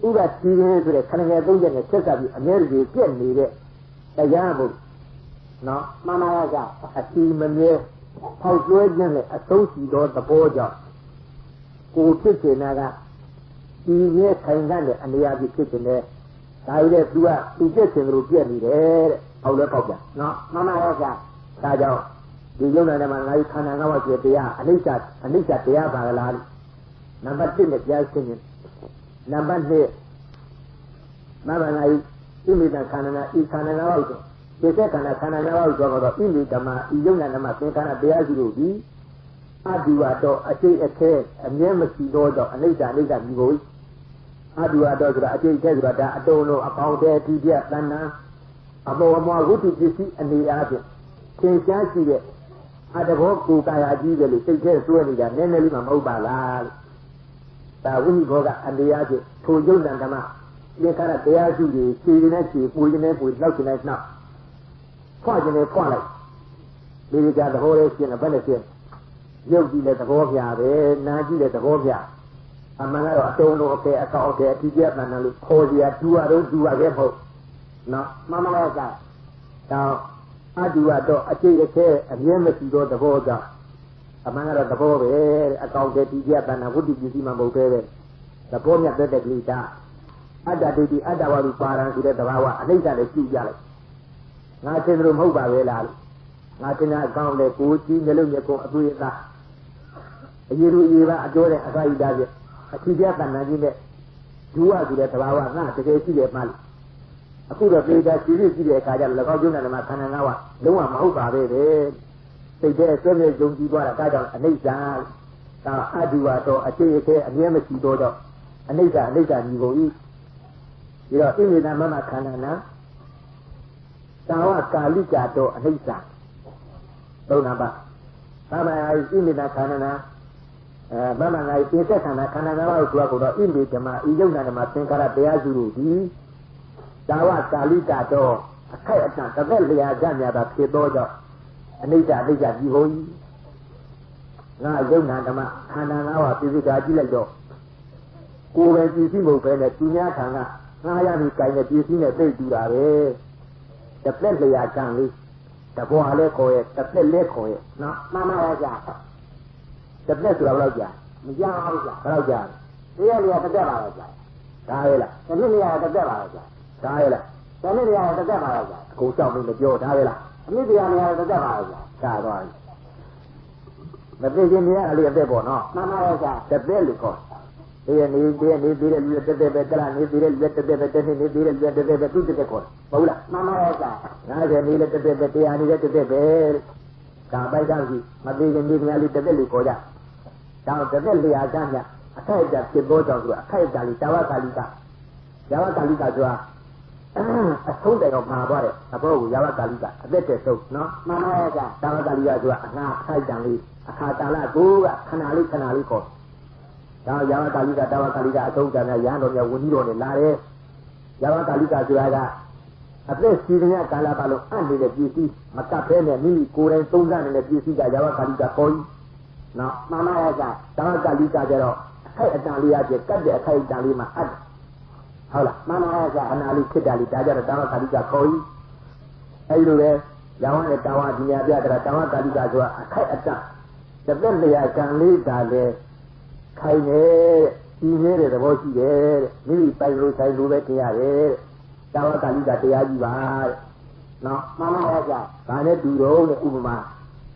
ဥပစီရင်းဆိုတဲ့ခဏငယ်၃ချက်နဲ့ဆက်ဆက်ပြီးအမြဲတည်းပြည့်နေတဲ့တရားဘုနော်မှန်ပါရဲ့ကြောင့်အတိမမြဲဖောက်ကျွဲခြင်းနဲ့အဆုံးစီသောသဘောကြောင့်ကိုဖြစ်နေတာကဒီရဲ့ခိုင်တဲ့အနေအချင်းဖြစ်နေတဲ့ဒါရတဲ့သူကသူပြည့်စင်လို့ပြည့်နေတယ်တဲ့အောက်လဲပေါက်ပြန်နော်မှန်ပါရဲ့ကြောင့်ဒါကြောင့်ဒီယုံနာထဲမှာငါးခန္ဓာ၅ပါးကျေတရားအနိစ္စတရားပါလားနံပါတ်1နဲ့ကြားရှင်းရင်နံပါတ်2မဘာငါဣမိတခန္ဓာဤခန္ဓာ၅ပါးကိုဒီသက်ခန္ဓာခန္ဓာ၅ပါးကိုဆိုတော့ဣမိဓမ္မဤယုံနာဓမ္မသင်္ခါရတရားစုတို့သည်အတုဝတော့အကျိတ်အခဲအမြဲမရှိသောကြောင့်အနိစ္စမြည်ကိုအတုဝတော့ဆိုတာအကျိတ်အခဲဆိုတာဒါအတုံးလို့အပေါင်းတဲ့ဒီပြတဏ္ဏအပေါ်အမဝိတ္တိပစ္စည်းအနေအားဖြင့်သင်ရှားရှိတဲ့အတဘောကိုကာယကြီးတယ်လို့စိတ်ထဲစွဲနေတာနည်းနည်းလေးမှမဟုတ်ပါလားဒါဝိဘောကအန္တရားဖြင့်ထိုယုတ်တံဓမ္မသင်္ခါရတရားစုတွေခြေရင်းနဲ့ခြေပွေရင်းနဲ့ပွေလောက်ချင်တဲ့နှောက်ဖွာချင်တဲ့ဖွာလိုက်ဒီကြသဘောလေးရှင်းတယ်ဘယ်နဲ့ရှင်းရုပ်ကြည့်တဲ့သဘောပြပဲနာကြည့်တဲ့သဘောပြအမှန်ကတော့အတုံးလို့အကဲအကောက်အကဲအတိကျမှန်တယ်လို့ခေါ်ကြတူရတော့တူရခဲ့ဖို့နော်မှန်ပါလားကတောင်းအတုဝတော့အကျိတ်အခဲအမြဲမရှိသောသဘောကြောင့်အမှန်ကတော့သဘောပဲအကောင့်တည်းတိကျတဏ္ဍဝတ္တိပစ္စည်းမှမဟုတ်ပဲသဘောမြတ်တဲ့ကိစ္စအတ္တဒိဋ္ဌိအတ္တဝါလူပါရံဆိုတဲ့သဘာဝအနိစ္စနဲ့ကြည့်ကြလိုက်ငါသင်တို့မဟုတ်ပါပဲလားငါသင်တဲ့အကောင့်နဲ့ကိုကြည့်မျက်လုံးမျက်ခုံးအသွေးအသားအရေးလူရေးပါအကျော်တဲ့အစာရည်သားပြအထီးကျတဏ္ဍကြီးနဲ့ဒုဝဆိုတဲ့သဘာဝငါတကယ်ရှိတယ်မှအခုတော့ပြေတာရှိရှိတဲ့အခါကျတော့၎င်းကျုံးတဲ့မှာခန္ဓာ၅ပါးလုံးဝမဟုတ်ပါပဲတဲ့စိတ်ထဲဆွဲမြဲယုံကြည်သွားတာဒါကြောင့်အနိစ္စဒါအတုဝတော့အခြေအခဲအမြဲမရှိတော့အနိစ္စညီကုန်၏ပြီးတော့ဣမိတမမခန္ဓာနာသာဝကာလိကတော့အနိစ္စသုံးနာပါဘာမှဣမိတခန္ဓာနာမမငါပိဿခန္ဓာခန္ဓာ၅ပါးကိုဆိုတော့ဣမိဓမ္မဤယုံနာဓမ္မသင်္ခါရတရားစုတို့ဒီသာဝကာလိကတော့အခိုက်အတန့်တစ်သက်လျာကြမြတာဖြစ်သောကြောင့်အနိစ္စပြီးကုန်၏ငါယုံနာဓမ္မခန္ဓာ၅ပါးပြည့်စုံတာကြည့်လိုက်တော့ကိုယ်ပဲပြည့်စုံမှုပဲနဲ့သူများခံကငါရပြီးကြိုင်တဲ့ပြည့်စုံတဲ့သိတူတာပဲတစ်သက်လျာကြံလေးတဘောဟာလဲခေါ်ရဲ့တစ်သက်လဲခေါ်ရဲ့နော်မှန်ပါပါကြာတစ်သက်ဆိုတာဘယ်လောက်ကြာမကြာဘူးကြာဘယ်လောက်ကြာတရားလျာတစ်သက်ပါတော့ကြာဒါပဲလားတစ်နှစ်လျာတစ်သက်ပါတော့ကြာဒါပဲလားတစ်နှစ်လျာတစ်သက်ပါတော့ကြာကိုစောင့်ပြီးမပြောဒါပဲလားအနှစ်တရားလျာတစ်သက်ပါတော့ကြာဒါသွားပြီမသိခြင်းတရားအလေးအသက်ပေါ့နော်မှန်ပါပါကြာတစ်သက်လို့ခေါ်တရားနေပြီးတဲ့လူတက်တက်ပဲကလာနေပြီးတဲ့လူတက်တက်ပဲတက်နေပြီးတဲ့လူတက်တက်ပဲသူတက်တက်ခေါ်ဟုတ်လားမှန်ပါပါကြာ90နေလည်းတက်တက်ပဲတရားနေလည်းတက်တက်ပဲဒါပိုက်သားကြီးမသိခြင်းတရားလေးတက်တက်လို့ခေါ်ကြဒါတက်တက်လျာကြမြအခိုက်အတန့်ဖြစ်ပေါ်ကြောင့်ဆိုအခိုက်အတန့်လေးတာဝကာလိကဆိုတာအဆုံးတိုင်တော့မှာသွားတယ်အဘောကိုယာဝကာလိကအသက်တည်းဆုံးနော်မှန်ပါရဲ့ကြာတာဝကာလိကဆိုတာအငါအခိုက်အတန့်လေးအခါတာလကိုကခဏလေးခေါ်ဒါယာဝကာလိကတာဝကာလိကအဆုံးတန်ရဟန်းတော်များဝင်းကြီးတော်နဲ့လာတယ်ယာဝကာလိကဆိုတာကအသက်စီရင်းကာလပါလို့အပ်နေတဲ့ပြည်စည်းမကပ်ဖဲနဲ့မိမိကိုယ်တိုင်သုံးသပ်နေတဲ့ပြည်စည်းကယာဝကာလိကပေါ်ကြီးနော်မှန်ပါရဲ့ကြာတာဝကာလိကကျတော့အခိုက်အတန့်လေးအကျကတ်တဲ့အခိုက်အတန့်လေးမှာအပ် ဟုတ်လား မှန်ပါဗျာ ခဏလေးခစ်တာလေးဒါကြတော့တာဝကာလိကခေါ်ကြီးအဲဒီလိုပဲရောင်းတဲ့တာဝဒီညာပြတာတာဝကာလိကဆိုတာအခိုက်အတန့်တစ်သက်လျာကံလေးဒါလေခိုင်နေဒီနေတဲ့သဘောရှိတယ်တဲ့မိမိပိုင်လို့ဆိုင်လို့ပဲတရားတယ်တာဝကာလိကတရားကြီးပါတဲ့နော် မှန်ပါဗျာ ဒါနဲ့တူတော့တဲ့ဥပမာ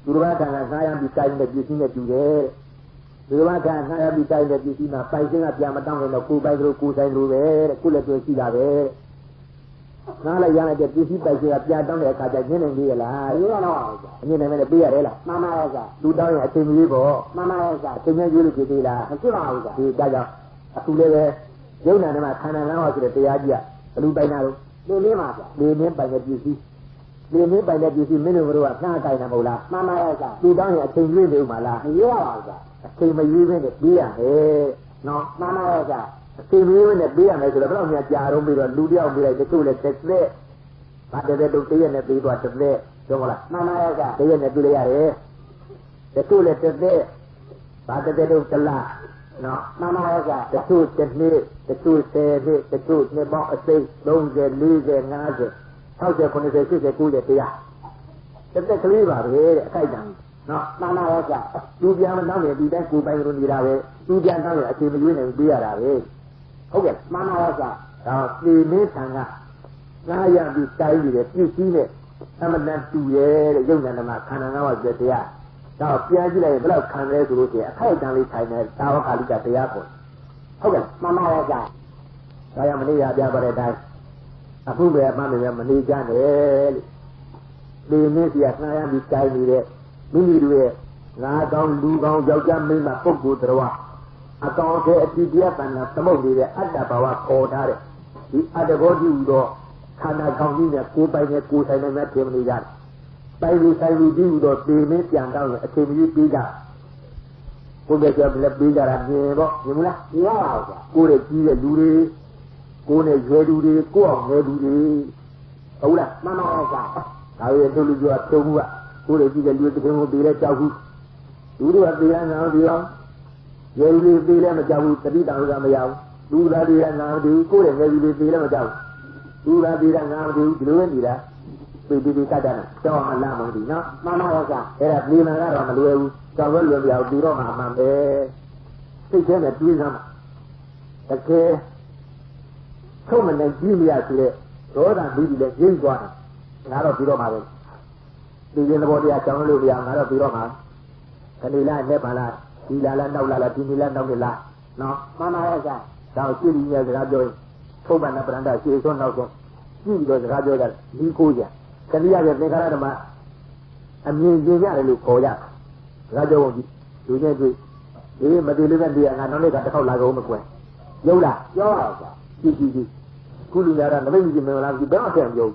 သူတော်ဘာကံကငားရပြီးကိုင်းတဲ့ပစ္စည်းနဲ့တူတယ်သူတော်ဘာကံငားရပြီးကိုင်းတဲ့ပစ္စည်းမှာပိုင်စင်းကပြန်မတောင်းရင်တော့ကိုယ်ပိုင်လို့ကိုယ်ဆိုင်လို့ပဲတဲ့ကိုယ်လည်းတွေ့ရှိတာပဲငါလည်းရတဲ့ပစ္စည်းပိုင်စင်းကပြန်တောင်းတဲ့အခါကျညင်းနေပြီလား ဒီကတော့ဗျာ ညင်းနေမယ်ပေးရတယ်လား မှန်ပါဗျာ သူတောင်းရင်အချိန်ကြီးပေါ့ မှန်ပါဗျာ အချိန်ကြီးလို့ကြည့်သေးလား မရှိပါဘူးဗျာ ဒီဒါကြောင့်အခုလည်းပဲယုံနာနဲ့မှာခန္ဓာ၅ပါးဆိုတဲ့တရားကြီးကဘလူပိုင်တာလို့ ဒီလေးပါဗျာ လေမင်းပိုင်တဲ့ပစ္စည်းလေမင်းပိုင်တဲ့ပစ္စည်းမင်းတို့ကတော့ငှားကိုင်းတာမဟုတ်လား မှန်ပါဗျာ သူတောင်းရင်အချိန်ကြီးနေဦးမှာလား မရပါဘူးဗျာ အချိန်မရွေးဘဲနဲ့ပေးရမယ်နော် မှန်ပါဗျာ အချိန်မရွေးဘဲနဲ့ပေးရမယ်ဆိုတော့ဘယ်တော့မှကြာတော့ပြီးတော့လူတယောက်ပြီးလိုက်တချို့လည်းတစ်သက်ဗာတဲ့တို့တရက်နဲ့ပေးသွားတစ်သက်ပြောမလား မှန်ပါဗျာ တရက်နဲ့ပေးလိုက်ရတယ်တချို့လည်းတစ်သက်ဗာတဲ့တို့တစ်လနော် မှန်ပါဗျာ တချို့တစ်နှစ်တချို့10နှစ်တချို့နှစ်ပေါင်းအစိမ့်30 40 50 60 90 80 90တရားတစ်သက်ကလေးပါပဲတဲ့အခိုက်တန်နော် မှန်ပါဗျာ သူပြန်မတောင်းရင်ဒီတိုင်းကိုယ်ပိုင်လို့နေတာပဲသူပြန်တောင်းရင်အချိန်မရွေးနိုင်ပေးရတာပဲဟုတ်ကဲ့ မှန်ပါဗျာ ဒါသေမင်းထံကငားရပြီးတိုင်းပြီးတယ်ပြည့်စည်နဲ့အမတန်တူရဲ့တဲ့ယုံနာမှာခန္ဓာ၅ပါးပြည့်တရားဒါပြန်ကြည့်လိုက်ရင်ဘယ်လောက်ခံလဲဆိုလို့ရှိရင်အခိုက်အတန့်လေးထိုင်နေသာဝကာလိကတရားကိုဟုတ်ကဲ့ မှန်ပါဗျာ ဒါကြောင့်မနေ့ကပြပါတဲ့အတိုင်းအခုပဲအမှန်ပဲမနေကြနဲ့လို့သေမင်းစီကငားရပြီးတိုင်းနေတဲ့မိမိတို့ရဲ့ငါကောင်းလူကောင်းယောက်ျားမိန်းမပုဂ္ဂိုလ်တော်အကောင်ထဲအတိတရားတဏ္ဍသမုတ်နေတဲ့အတ္တဘာဝခေါ်ထားတဲ့ဒီအတ္တဘောတိဟူသောခန္ဓာကောင်းကြီးနဲ့ကိုယ်ပိုင်နဲ့ကိုယ်ဆိုင်နဲ့မဲ့ထင်မနေကြတယ်။ပိုင်လူဆိုင်လူကြီးဟူသောသေမင်းပြန်တော့အချိန်ကြီးပြီးကြကိုယ်ကလည်းလည်းပြီးကြတာမြင်ပေါ့မြင်မလား မရပါဘူးဗျာ ကိုယ်ရဲ့ကြီးတဲ့လူတွေကိုယ်နဲ့ရွယ်လူတွေကိုယ်အောင်ငယ်လူတွေဟုတ်လား မှန်ပါဗျာ ဒါရဲ့တို့လူတွေကသုံးမှုကကိုယ်ရဲ့ကြီးတဲ့လူတစ်ခင်ကိုပြီးလဲကြောက်ဘူးလူတွေကပြီးရနာပြီးအောင်ရွယ်လူတွေပြီးလဲမကြောက်ဘူးတတိတောင်ကမရဘူးလူသားတွေကနာမတူကိုယ်ရဲ့ငယ်လူတွေပြီးလဲမကြောက်ဘူးလူသားတွေကနာမတူဒီလိုပဲနေတာပြီးကတ္တနာကြောက်မှလာမှမသိနော် မှန်ပါဗျာ အဲ့ဒါပြည်မှာကတော့မလွယ်ဘူးကြောက်ရွယ်လွယ်ပြောက်ပြီးတော့မှမှန်ပဲစိတ်ထဲနဲ့တွေးစမ်းတကယ်ထုတ်မနိုင်ကြည့်မရဆိုတဲ့ဒေါသပြီးပြီးလဲရင်းသွားတယ်ငါတော့ပြီးတော့မှပဲဒီရင်သဘောတရားကြောင်းလို့ပြရငါတော့ပြီးတော့မှခဏလားနဲ့ပါလားဒီလားလားနောက်လားဒီနေ့လားနောက်နေ့လားနော် မှန်ပါဗျာ ဒါကိုကြည့်ပြီးရစကားပြောရင်ထုတ်ပါနဲ့ပရန္တရှေ့ဆုံးနောက်ဆုံးကြည့်ပြီးတော့စကားပြောကြဒီကိုကြခဏရရဲ့သင်္ခါရဓမ္မအမြင်ကျင်ရတယ်လို့ခေါ်ကြစကားပြောဖို့လူချင်းတွေ့ဒီမတည်လေးနဲ့ဒီငါနောက်နေ့ကတစ်ခေါက်လာကုန်မကွယ်ရုပ်လား ပြောပါဗျာ ကြည့်ခုလူများတော့နမိတ်ကြီးမင်္ဂလာကြီးဘယ်တော့ဆက်ပြော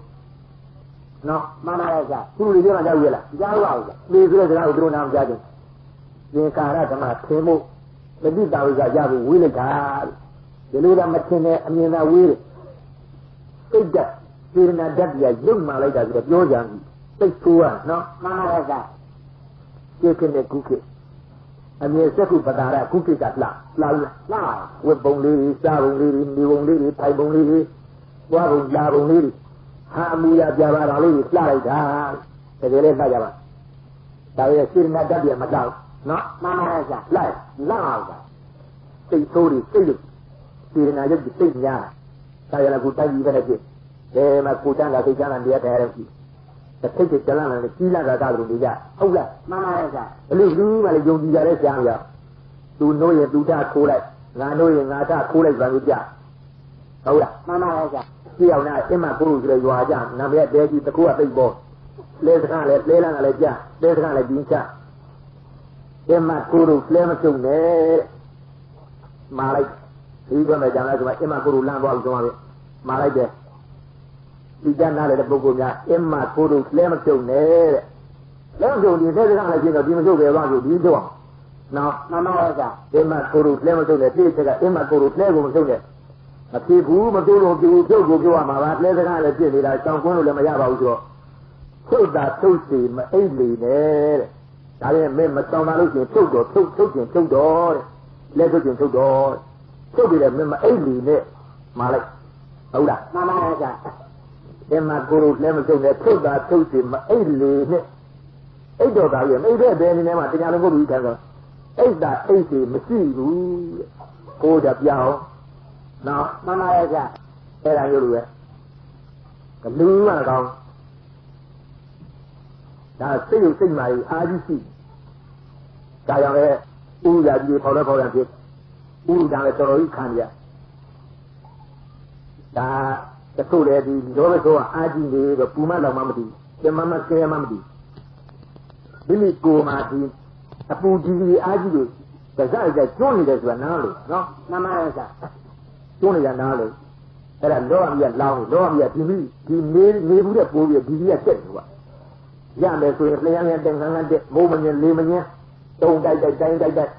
နော် မှန်ပါဗျာ ခုလူတွေပြောတာကြောက်ရလား ကြားပါဗျာ ဒီဆိုတဲ့စကားကိုသူတို့နားမကြားကြဘူးသင်္ခါရဓမ္မထင်ဖို့တတိတာဝိကရဖို့ဝေးလိုက်တာဒီလိုတော့မထင်တဲ့အမြင်သာဝေးတယ်စိတ်ဓာတ်စေရနာဓာတ်ကြီးရုပ်မှလိုက်တာဆိုတော့ပြောကြပြီစိတ်ဆိုးရနော် မှန်ပါဗျာ စိတ်ခနဲ့ကုခိအမြဲစက္ခုပတာရကုခိကလှလား နား ဝတ်ပုံလေးတွေစားပုံလေးတွေနေပုံလေးတွေထိုင်ပုံလေးတွေသွားပုံလာပုံလေးတွေဟာအမူအရာပြပါတာလေးတွေလှလိုက်တာတကယ်လည်းလှကြပါဒါရဲ့စေရနာဓာတ်ကြီးမတောက်နော် မှန်ပါဗျာ လိုက်လာဗျာစိတ်ဆိုးတွေစိတ်လို့စေရနာရုပ်စိတ်များတာရလည်းကိုတိုက်ပြီးတဲ့ဖြစ်ဒါမှကိုတန်းလာစိတ်ချမ်းသာတရားတရားရှိတစ်ထိတ်ကြလန့်လာတယ်ကြီးလာတာကလို့နေကြဟုတ်လား မှန်ပါဗျာ ဘလို့လူမှလည်းယုံကြည်ကြတဲ့ဆရာမရသူနိုးရင်သူထခိုးလိုက်ငါနိုးရင်ငါထခိုးလိုက်ပါလို့ကြဟုတ်လား မှန်ပါဗျာ ကြည့်အောင်လားအင်းမကိုဆိုတဲ့ရွာကြနာမည်တဲကြီးတကူကသိပ်ပေါ်လဲစကားလည်းလဲလန်းကလည်းကြလဲစကားလည်းပြင်းချအင်းမကိုတို့လဲမစုံနဲ့မာလိုက်ဒီကမဲ့ကြောင်လဲဆိုမှအင်းမကိုတို့လမ်းသွားပြီးဆိုမှပဲမာလိုက်တယ်ဒီတန်းနားတဲ့ပုဂ္ဂိုလ်များအင်းမကိုတို့လဲမစုံနဲ့တဲ့လဲမစုံဒီလဲစကားလည်းပြင်းတော့ဒီမစုံပဲသွားလို့ဒီစုံအောင်နော် မှန်ပါဗျာ အင်းမကိုတို့လဲမစုံနဲ့ပြည့်ချက်က အင်းမကိုတို့လဲကိုမစုံနဲ့မဖြစ်ဘူးမပြုတ်လို့ပြုတ်ကိုပြုတ်ရမှာပါလဲစကားလည်းပြည့်နေတာတောင်ကွန်းလို့လည်းမရပါဘူးဆိုတော့ထုတ်တာထုတ်စီမအိတ်လေနဲ့တဲ့ဒါပြန်မင်းမတောင်းတာလို့ရှိရင်ထုတ်တော့ထုတ်ကျင်ထုတ်တော့တဲ့လဲထုတ်ကျင်ထုတ်တော့ထုတ်ပြီးတယ်မင်းမအိတ်လေနဲ့မာလိုက် ဟုတ်လား မှန်ပါရဲ့ဗျာ ဒီမှာကိုယ်လည်းမစုံနဲ့ထုတ်တာထုတ်စီမအိတ်လေနဲ့အိတ်တော့ကကြီးအိတ်တဲ့ဘယ်နည်းနဲ့မှတရားလုံးကိုပြီးထားတော့အိတ်တာအိတ်စီမရှိဘူးကိုယ်တပြောင်းနော် မှန်ပါရဲ့ဗျာ အဲ့ဒါမျိုးလိုပဲကလူကကောင်းဒါစိတ်ရုပ်စိတ်မာကြီးအားကြီးရှိဒါကြောင့်လည်းဥရာကြီးပေါ်လဲပေါ်ရဖြစ်ဥဒါလည်းတော်တော်ကြီးခံရဒါတခုလေဒီလောဘဆိုအားကြီးနေတော့ပူမလောက်မှမသိပြမမကဲမှမသိဒီမိကိုမှဒီအပူကြီးအားကြီးလို့ဒါကြိုက်ကျွန်းနေတယ်ဆိုတာနားလို့နော် မှန်ပါရဲ့ဗျာ ကျွန်းနေတာနားလို့အဲ့ဒါလောဘမြတ်လောင်းလောဘမြတ်ဒီမိဒီနေဘူးတဲ့ပိုးပြီးဒီကြီးကတက်တယ်ကွာရမယ်ဆိုရင်လျှံတဲ့ငန်းငန်းတဲ့မိုးမငင်လေးမငင်တုံတိုက်တိုင်းတိုက်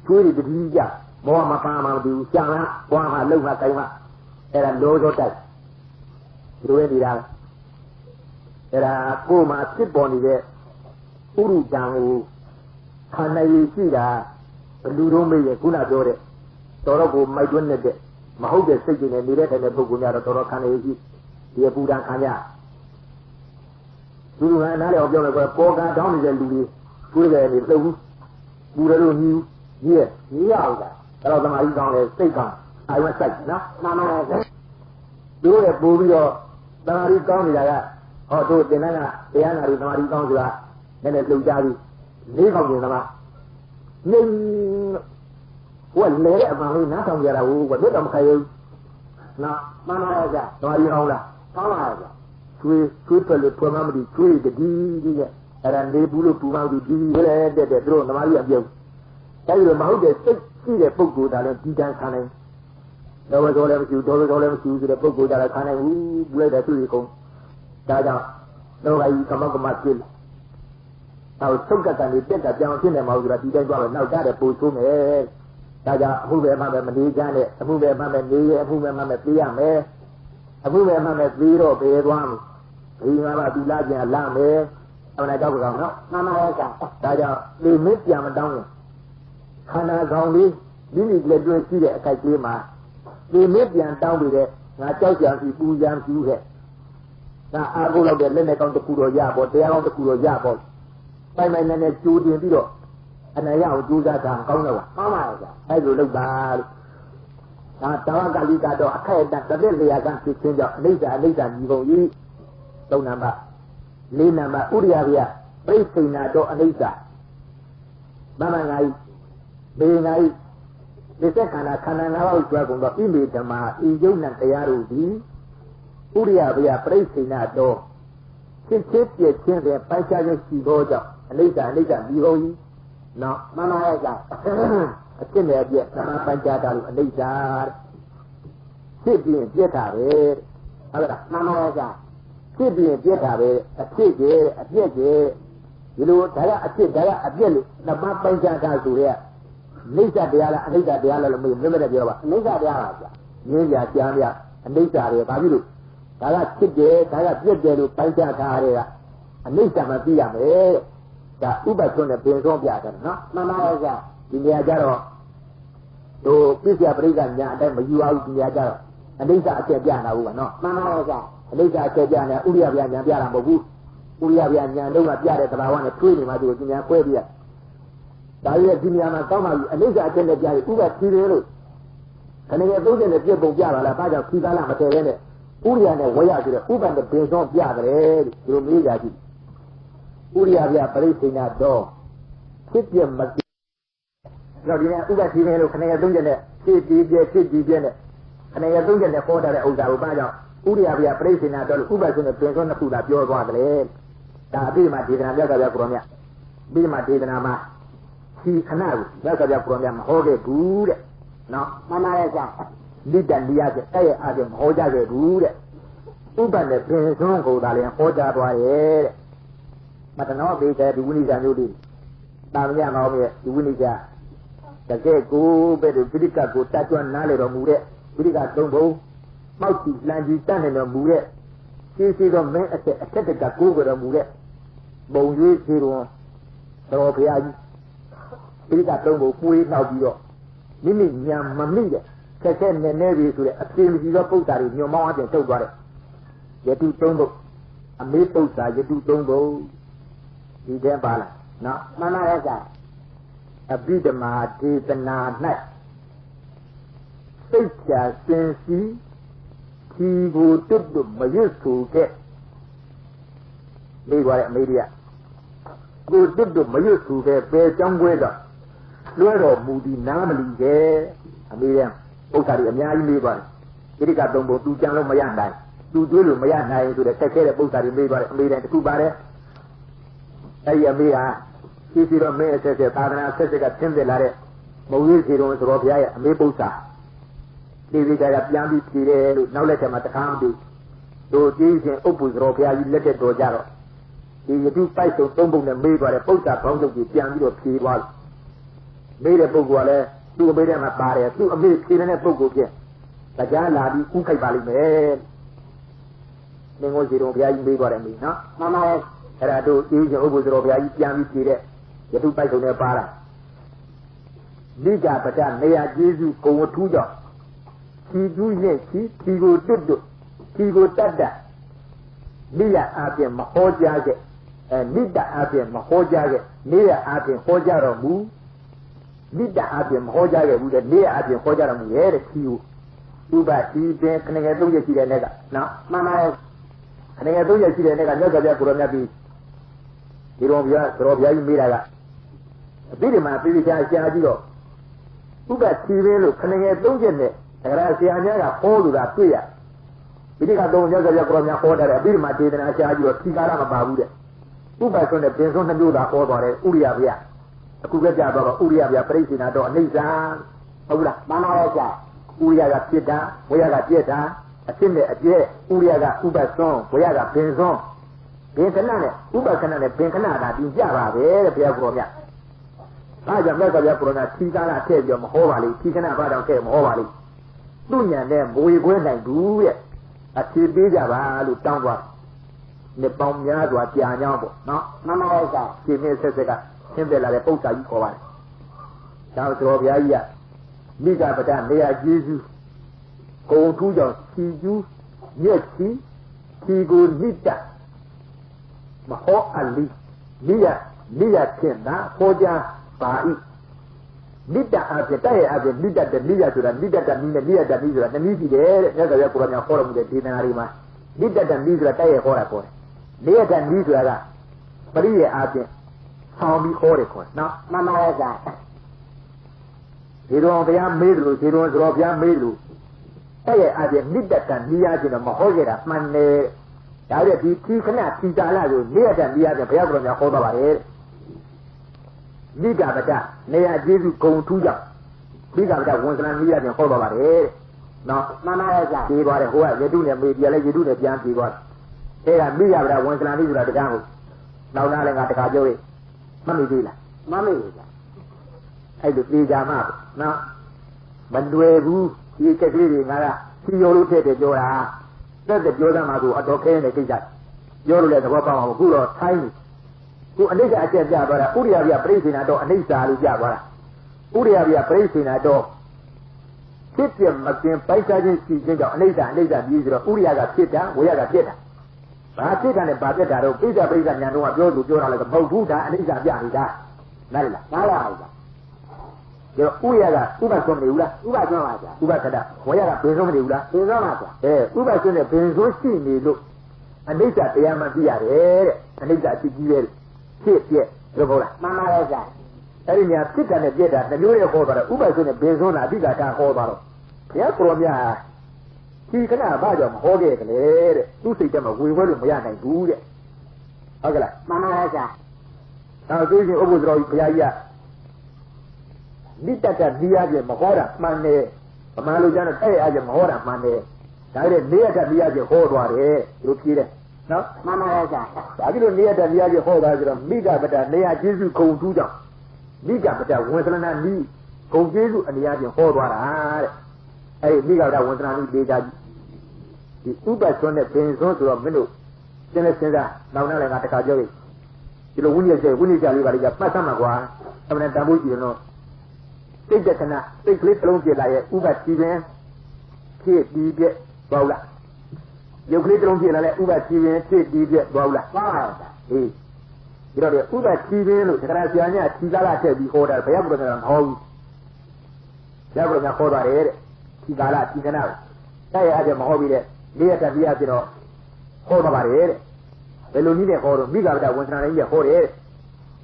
ကျွေးတွေတတိကြမောမပါမှမသိဘူးရှာလားဘွားမှလုံမှတိုင်မှအဲ့ဒါလောသောတိုက်ဒီလိုနေတာအဲ့ဒါကိုယ်မှာဖြစ်ပေါ်နေတဲ့ဥရုတံကိုခန္ဓာရည်ရှိတာဘလူတော်မေးရခုနပြောတဲ့တော်တော့ကိုမိုက်တွင်းနေတဲ့မဟုတ်တဲ့စိတ်တွေနဲ့နေတဲ့တဲ့ပုဂ္ဂိုလ်များတော့တော်တော်ခန္ဓာရည်ရှိဒီပူတံခံရလူကနားလည်းပြောမယ်ကွာပေါ်ကတောင်းနေတဲ့လူတွေကိုယ်လည်းနေလှုပ်ဘူးပူတယ်လို့ညီကြီးရဲ့ညီရအောင်လားအဲ့တော့သမာဓိကောင်းတယ်စိတ်ကောင်းအာရုံစိုက်နော် မှန်ပါရဲ့ဗျာ သူတို့လည်းပို့ပြီးတော့သမာဓိကောင်းနေတာကဟောတို့သင်္ကန်းကတရားနာပြီးသမာဓိကောင်းဆိုတာနည်းနည်းလှုပ်ကြပြီးလေးကောင်းနေသလားနေဟိုကလဲတဲ့အမှန်လေးနားထောင်ကြတာဟိုကတို့တော့မခိုင်ဘူးနော် မှန်ပါရဲ့ဗျာ သမာဓိကောင်းလား ကောင်းပါရဲ့ဗျာ ကျွေးတယ်လို့ဖွင့်မှမသိကျွေးတတိကြီးရဲ့အဲ့ဒါနေဘူးလို့ပူမှမသိဒီလဲတဲ့သူတို့သမာဓိအပြုတ်အဲ့ဒီလိုမဟုတ်တဲ့စိတ်ရှိတဲ့ပုဂ္ဂိုလ်ဒါလည်းဒီတန်းခံနိုင်တော့ဘယ်လိုလဲမရှိဘူးတော်တော်လည်းမရှိဘူးဆိုတဲ့ပုဂ္ဂိုလ်ဒါလည်းခံနိုင်ဘူးဘူးလိုက်တဲ့သူတွေကုန်ဒါကြောင့်တော့အကြီးကမကမဖြစ်တော့သုတ်ကတန်တွေတက်တာကြောင်ဖြစ်နေမှာဆိုတာဒီတိုင်းကြွားမယ်နောက်ကြတဲ့ပို့ဆိုးမယ်ဒါကြောင့်အမှုပဲမှပဲမနေကြနဲ့အမှုပဲမှပဲနေရအမှုပဲမှပဲပြေးရမယ်အမှုပဲမှပဲပြီးတော့ပြေးသွားမယ်ဒီမှာကဒီလာကျင်လာမယ်အမှန်တော့ကြောက်ကောင်နော် မှန်ပါရဲ့ဗျာ ဒါကြောင့်ဒီမစ်ပြန်မတောင်းရင်ခန္ဓာကောင်လေးမိမိလက်တွဲရှိတဲ့အခိုက်ကလေးမှာဒီမစ်ပြန်တောင်းပြီးတဲ့ငါကြောက်ကြံစီပူကြံစီခဲ့ဒါအာဟုလောက်တဲ့လက်နဲ့ကောင်းတစ်ခုတော့ရပေါ့တရားကောင်းတစ်ခုတော့ရပေါ့ပိုင်ပိုင်နဲ့ကြိုးတင်ပြီးတော့အနရအောင်ကြိုးစားတာကောင်းတော့ မှန်ပါရဲ့ဗျာ အဲ့လိုလုပ်ပါလို့ဒါတာဝကလိကတော့အခိုက်အတန့်တစ်လျာကဖြစ်ခြင်းကြောင့်အနိစ္စညီကုန်၏၃နံပါတ်၄နံပါတ်ဥရိယဗျာပြိစိဏတော့အနိစ္စမမငါဤဘေငါဤဒီသက်ခန္ဓာခန္ဓာ၅ပါးကိုကြွားကုန်တော့ဣမေဓမ္မာဤယုံနဲ့တရားတို့သည်ဥရိယဗျာပြိစိဏတော့ဖြစ်ဖြစ်ပြည့်ခြင်းဖြင့်ပိုက်ခြားခြင်းရှိသောကြောင့်အနိစ္စညီကုန်၏နော် မှန်ပါရဲ့ဗျာ အဖြစ်နဲ့အပြည့်သမပัญจတာလို့အနိစ္စဖြစ်ပြီးပြည့်တာပဲဟုတ်လား မှန်ပါရဲ့ဗျာ ဖြစ်ပြီးပြည့်တာပဲအဖြစ်ကြီးအပြည့်ကြီးဒီလိုဒါရအဖြစ်ဒါရအပြည့်လို့သမပัญจတာဆိုရဲနိစ္စတရားလားအနိစ္စတရားလားလို့မေးမြဲမြဲပြောပါ အနိစ္စတရားပါဗျာ ရင်းပြကြားပြအနိစ္စတွေဘာဖြစ်လို့ဒါကဖြစ်တယ်ဒါကပြည့်တယ်လို့ပัญจတာတွေကအနိစ္စမသိရမယ်ဒါဥပ္ပထွန်းနဲ့ပြင်ဆုံးပြတယ်နော် မှန်ပါရဲ့ဗျာ ဒီနေရာကျတော့တို့ပြည့်စရာပရိက္ခညာအတိုင်းမယူအောင်ဒီနေရာကျတော့အနိစ္စအကျက်ပြနာဘူးကနော် မှန်ပါရဲ့ဗျာ အနိစ္စအကျက်ပြနေဥရိယဗျာညာပြတာမဟုတ်ဘူးဥရိယဗျာညာတော့ကပြတဲ့သဘာဝနဲ့ထွေးနေမှသူကိုညာခွဲပြီးရဒါရဲ့ဒီနေရာမှာတောင်းပါပြီအနိစ္စအကျက်နဲ့ပြရင်ဥပ္ပသီတယ်လို့ခဏငယ်30နဲ့ပြည့်ပုံပြပါလားဘာကြောင့်ခီးကားလာမတည်ရဲနဲ့ဥရိယနဲ့ဝရဆိုတဲ့ဥပ္ပနဲ့ပင်စောပြတယ်လို့ဒီလိုမေးကြကြည့်ဥရိယဗျာပရိစ္ဆေနတော့ဖြစ်ပြမတော့ဒီနေ့ဥပ္ပသီတယ်လို့ခဏငယ်30နဲ့ဖြစ်ပြီးပြနဲ့ခဏငယ်30နဲ့ပေါ်တဲ့ဥစ္စာကိုဘာကြောင့်ဥရိယဗျာပရိစ္ဆေနတော့ဥပ္ပဆိုတဲ့ပင်စောနှစ်ခုသာပြောသွားတယ်ဒါအပြီးမှဒေသနာပြောက်ကြပြကိုရောမြပြီးမှဒေသနာမှာဒီခဏကိုပြောက်ကြပြကိုရောမြမဟောခဲ့ဘူးတဲ့နော် မှန်ပါရဲ့ဗျာ လိတ္တလျာကျတဲ့ရဲ့အားဖြင့်မဟောကြခဲ့ဘူးတဲ့ဥပ္ပနဲ့ပင်စွန်းကိုသာလည်းဟောကြားသွားရဲ့တဲ့မတနောပေတဲ့ဒီဝိနိဒာမျိုးလေးတာမညမောရဲ့ဒီဝိနိဒာတကယ်ကိုပဲဒီပိဋကကိုတတ်ကြွနားလေတော်မူတဲ့ပိဋကသုံးပုံမောက်ကြည့်လန်ကြည့်တတ်နေတော်မူတဲ့ရှင်းရှင်းတော့မင်းအထက်တကကိုးတော်မူတဲ့ဘုံရွေးခြေတော်တော်ဘုရားကြီးပိဋကသုံးပုံပွေးနောက်ပြီးတော့မိမိညာမမိတဲ့ခ ဆက်ဆက်နေနေပြီဆိုတဲ့အပြေမရှိသောပု္ပ္ပာတွေညွန်မောင်းအပြင်ထုတ်သွားတယ်ယတုသုံးဖို့အမေပု္ပ္ပာယတုသုံးဖို့ဒီတည်းပါလားနော်မှန်ပါရဲ့ဆရာအဘိဓမ္မာဒေသနာ၌စိတ်ချစင်စီဒီကိုတွတ်တွတ်မရွတ်ဆိုခဲ့မိသွားတဲ့အမေရိယကိုတွတ်တွတ်မရွတ်ဆိုခဲ့ပဲကြောင်းခွဲတော့လွှဲတော်မူသည်နားမလီခဲ့အမေရိယပု္ပ္ပာတွေအများကြီးမေးသွားတယ်ဣရိကသုံးပုံသူကြံလို့မရနိုင်သူတွေးလို့မရနိုင်ဆိုတဲ့တက်ခဲတဲ့ပု္ပ္ပာတွေမေးသွားတယ်အမေရိယတခုပါတယ်အဲ့ဒီအမေကစီတော့မင်းအဆက်ဆက်သာသနာဆက်ဆက်ကသင်ပြလာတဲ့မုံကြီးစီတော်ဆိုတော်ဘုရားရဲ့အမေပု္ပ္ပာဒီကပြန်ပြီးဖြေတယ်လို့နောက်လက်ထက်မှာတခါမှတို့ကြည့်ရှင်ဥပ္ပုဇောဘုရားကြီးလက်ထက်တော်ကြတော့ဒီယတုပိုက်ဆုံးသုံးပုံနဲ့မေးသွားတယ်ပု္ပ္ပာဘောင်းချုပ်ကြီးပြန်ပြီးတော့ဖြေသွားတယ်မေးတဲ့ပုဂ္ဂိုလ်ကလည်းသူ့အမေထဲမှာပါတယ်သူ့အမေဖြေနေတဲ့ပုဂ္ဂိုလ်ဖြစ်တရားလာပြီးဥခိုက်ပါလိမ့်မယ်မင်းကိုစီတော်ဘုရားကြီးမေးသွားတယ်မေးနော်မှန်ပါရဲ့အဲ့ဒါတို့ကြည့်ရှင်ဥပ္ပုဇောဘုရားကြီးပြန်ပြီးဖြေတဲ့ယတုပိုက်ဆုံးနဲ့ပါတာလိကပဒနေရာကျေးဇူးဂုံဝထူးကြောင့်ခြီကျူးရဲ့ခြီကိုတွတ်တွတ်ခြီကိုတတ်တတ်နိယအပြင်မဟောကြားခဲ့နိတ္တအပြင်မဟောကြားခဲ့နေရအပြင်ဟောကြားတော်မူနိတ္တအပြင်မဟောကြားခဲ့ဘူးတဲ့နေရအပြင်ဟောကြားတော်မူရဲ့တဲ့ခြီကိုဥပခြီပင်ခဏငယ်သုံးချက်ရှိတဲ့နေ့ကနော်မှန်ပါရဲ့ခဏငယ်သုံးချက်ရှိတဲ့နေ့ကမြတ်စွာဘုရားကိုရောမြတ်ပြီးဒီတော်ဘုရားတော်ဘုရားကြီးမေးတာကအပိဓမ္မာပိဋကရှားကြည့်တော့ဥပခြီပင်လို့ခဏငယ်သုံးချက်နဲ့ဒါကြဆရာများကဟောလို့တာတွေ့ရပိဋကသုံးချက်ကြကိုရောများဟောတာတဲ့အပိဓမ္မာဒေသနာရှားကြည့်တော့ဒီကာရမပါဘူးတဲ့ဥပဆွနဲ့ပင်ဆုံးနှမျိုးသာဟောသွားတယ်ဥရိယဘုရားအခုကကြာတော့ဥရိယဘုရားပြိဋိနာတော့အနိစ္စဟုတ်လားမှန်ပါရဲ့ဆရာဥရိယကဖြစ်တာဘုရားကပြည့်တာအဖြစ်နဲ့အကျဲဥရိယကဥပဆွဘုရားကပင်ဆုံးဘင်ခဏနဲ့ဥပခဏနဲ့ဘင်ခဏသာပြင်ကြပါပဲတဲ့ဘုရားကိုရောမြတ်အားကြောင့်မြတ်စွာဘုရားကိုရောမြတ်ခြီကားလာထည့်ပြီးတော့မဟောပါလိမ့်ခြီခဏဘာတောင်ထည့်မဟောပါလိမ့်သူ့ညာနဲ့မဝေခွဲနိုင်ဘူးရဲ့အဖြေပေးကြပါလို့တောင်းသွားနှစ်ပေါင်းများစွာကြာညောင်းပေါ့နော်မှန်ပါရဲ့ဆရာဒီနေ့ဆက်ဆက်ကသင်ပြလာတဲ့ပု္ပ္ပာကြီးခေါ်ပါတယ်ဒါဆိုတော်ဘုရားကြီးကမိဂပဒနေရာကျေးဇူးဂုံထူးကြောင့်ခြီကျူးမြက်ချီခြီကိုနိတ္တမဟောအလီနိယဖြင့်သာဟောကြားပါ၏နိတ္တအဖြစ်တဲ့ရဲ့အဖြစ်နိတ္တတနိယဆိုတာနိတ္တတနိနဲ့နိယတနိဆိုတာတနည်းရှိတယ်တဲ့မြတ်စွာဘုရားကိုရောများဟောတော်မူတဲ့ဒေသနာတွေမှာနိတ္တတနိဆိုတာတဲ့ရဲ့ဟောတာပေါ်တယ်နိယတနိဆိုတာကပရိယေအဖြစ်ဆောင်ပြီးဟောတယ်ခေါ်နော်မှန်ပါရဲ့ဆရာဒီတော်ဘုရားမေးလို့ဒီတော်ဆိုတော်ဘုရားမေးလို့တဲ့ရဲ့အဖြစ်နိတ္တတနိယချင်းတော့မဟောခဲ့တာမှန်တယ်ဒါကြတဲ့ဒီခဏခြီတာလာကိုနိယတနိယချင်းဘုရားကိုရောများဟောသွားပါတယ်မိဂပဒနေရာကျေးဇူးဂုံထူးကြောင့်မိဂပဒဝန်စလန်နိယချင်းဟောသွားပါတယ်နော်မှန်ပါရဲ့ဆရာပြေးသွားတယ်ဟိုကယတုနဲ့မေးပြလဲယတုနဲ့ပြန်ပြေးသွားတယ်အဲ့ဒါမိဂပဒဝန်စလန်နိဆိုတာတကားဟုတ်နောက်သားလည်းငါတကားပြောရေးမမေ့သေးလားမမေ့ဘူးဆရာအဲ့လိုပြေးကြမှာနော်မလွယ်ဘူးဒီချက်ကလေးတွေငါကစီရောလို့ထည့်တယ်ပြောတာတက်တဲ့ပြောသားမှာဆိုအတော်ခဲနေတဲ့ကိစ္စပြောလို့လည်းသဘောပေါက်အောင်အခုတော့ထိုင်းခုအနိစ္စအကျက်ပြသွားတာဥရိယပြပြိဋိနာတော့အနိစ္စလို့ပြသွားတာဥရိယပြပြိဋိနာတော့ဖြစ်ပြမကင်ပိုက်စားခြင်းရှိခြင်းကြောင့်အနိစ္စပြီးဆိုတော့ဥရိယကဖြစ်တာဝေယကဖြစ်တာဘာဖြစ်တာနဲ့ဘာဖြစ်တာတော့ပိဋကပိဋကညာတော့ပြောလို့ပြောတာလည်းမဟုတ်ဘူးဒါအနိစ္စပြနေတာနားလည်လားနားလည်ပါဘူးဒါဥရိယကဥပဆုံးမနေဘူးလားဥပဆုံးပါဗျာဥပခဒဝေယကဘယ်ဆုံးမနေဘူးလားဘယ်ဆုံးပါဗျာဥပဆုံးနဲ့ဘယ်ဆုံးရှိနေလို့အနိစ္စတရားမှပြရတယ်တဲ့အနိစ္စအဖြစ်ကြီးတယ်ဖြစ်ပြက်လို့ဟုတ်လားမှန်ပါရဲ့ဗျာအဲ့ဒီညာဖြစ်တာနဲ့ပြက်တာနှမျိုးရဲ့ဟောသွားတော့ဥပဆုံးနဲ့ဘယ်ဆုံးလားအဓိကတာဟောသွားတော့ဘုရားကိုရောမြတ်ဒီခဏဘာကြောင့်မဟောခဲ့ကြလဲတဲ့သူ့စိတ်ထဲမှာဝေဝဲလို့မရနိုင်ဘူးတဲ့ဟုတ်ကဲ့လားမှန်ပါရဲ့ဗျာနောက်သိချင်းဥပ္ပုဇ္ဇရောဘုရားကြီးကနိတ္တတနိယပြေမဟောတာမှန်တယ်ဗမာလူကျမ်းတော့တဲ့အားဖြင့်မဟောတာမှန်တယ်ဒါကြတဲ့နေရတနိယပြေဟောသွားတယ်လို့ဖြေတယ်နော်မှန်ပါရဲ့ဗျာဒါကြလို့နေရတနိယပြေဟောသွားဆိုတော့မိဂပဒနေရကျေးဇူးဂုံထူးကြောင့်မိဂပဒဝန်စလနာနိဂုံကျေးဇူးအနိယပြေဟောသွားတာတဲ့အဲ့ဒီမိဂပဒဝန်စလနာနိဒေတာကြီးဒီဥပဆွန်းနဲ့ပင်ဆွန်းဆိုတော့မင်းတို့စဉ်းစားနောက်နောက်လည်းငါတခါပြောပြီဒီလိုဝိနည်းကျလေးပါလိကပတ်သမှာကွာအမှန်တန်ဖို့ကြည့်တော့စိတ်တက္ကနာစိတ်ကလေးတစ်လုံးပြလာရဲ့ဥပ္ပတိပင် ဖြစ်ဒီပြက်ပေါ့လားရုပ်ကလေးတစ်လုံးဖြစ်လာလဲဥပချီပင်ဖြစ်ဒီပြက်ပေါ့လားမှန်ပါဗျာအေးဒီတော့ဥပချီပင်လို့သက္ကရာဆရာညခြီကားလာထည့်ပြီးဟောတာဘုရားဘုရားကမဟောဘူးဘုရားဘုရားခေါ်သွားတယ်တဲ့ခြီကားလာခြီကနာတိုက်ရတဲ့မဟောပြီးတဲ့လေးရတပြည့်အဖြစ်တော့ဟောသွားပါတယ်တဲ့ဘယ်လိုနည်းနဲ့ဟောတော့မိဂဗဒဝန်စနာလေးကြီးဟောတယ်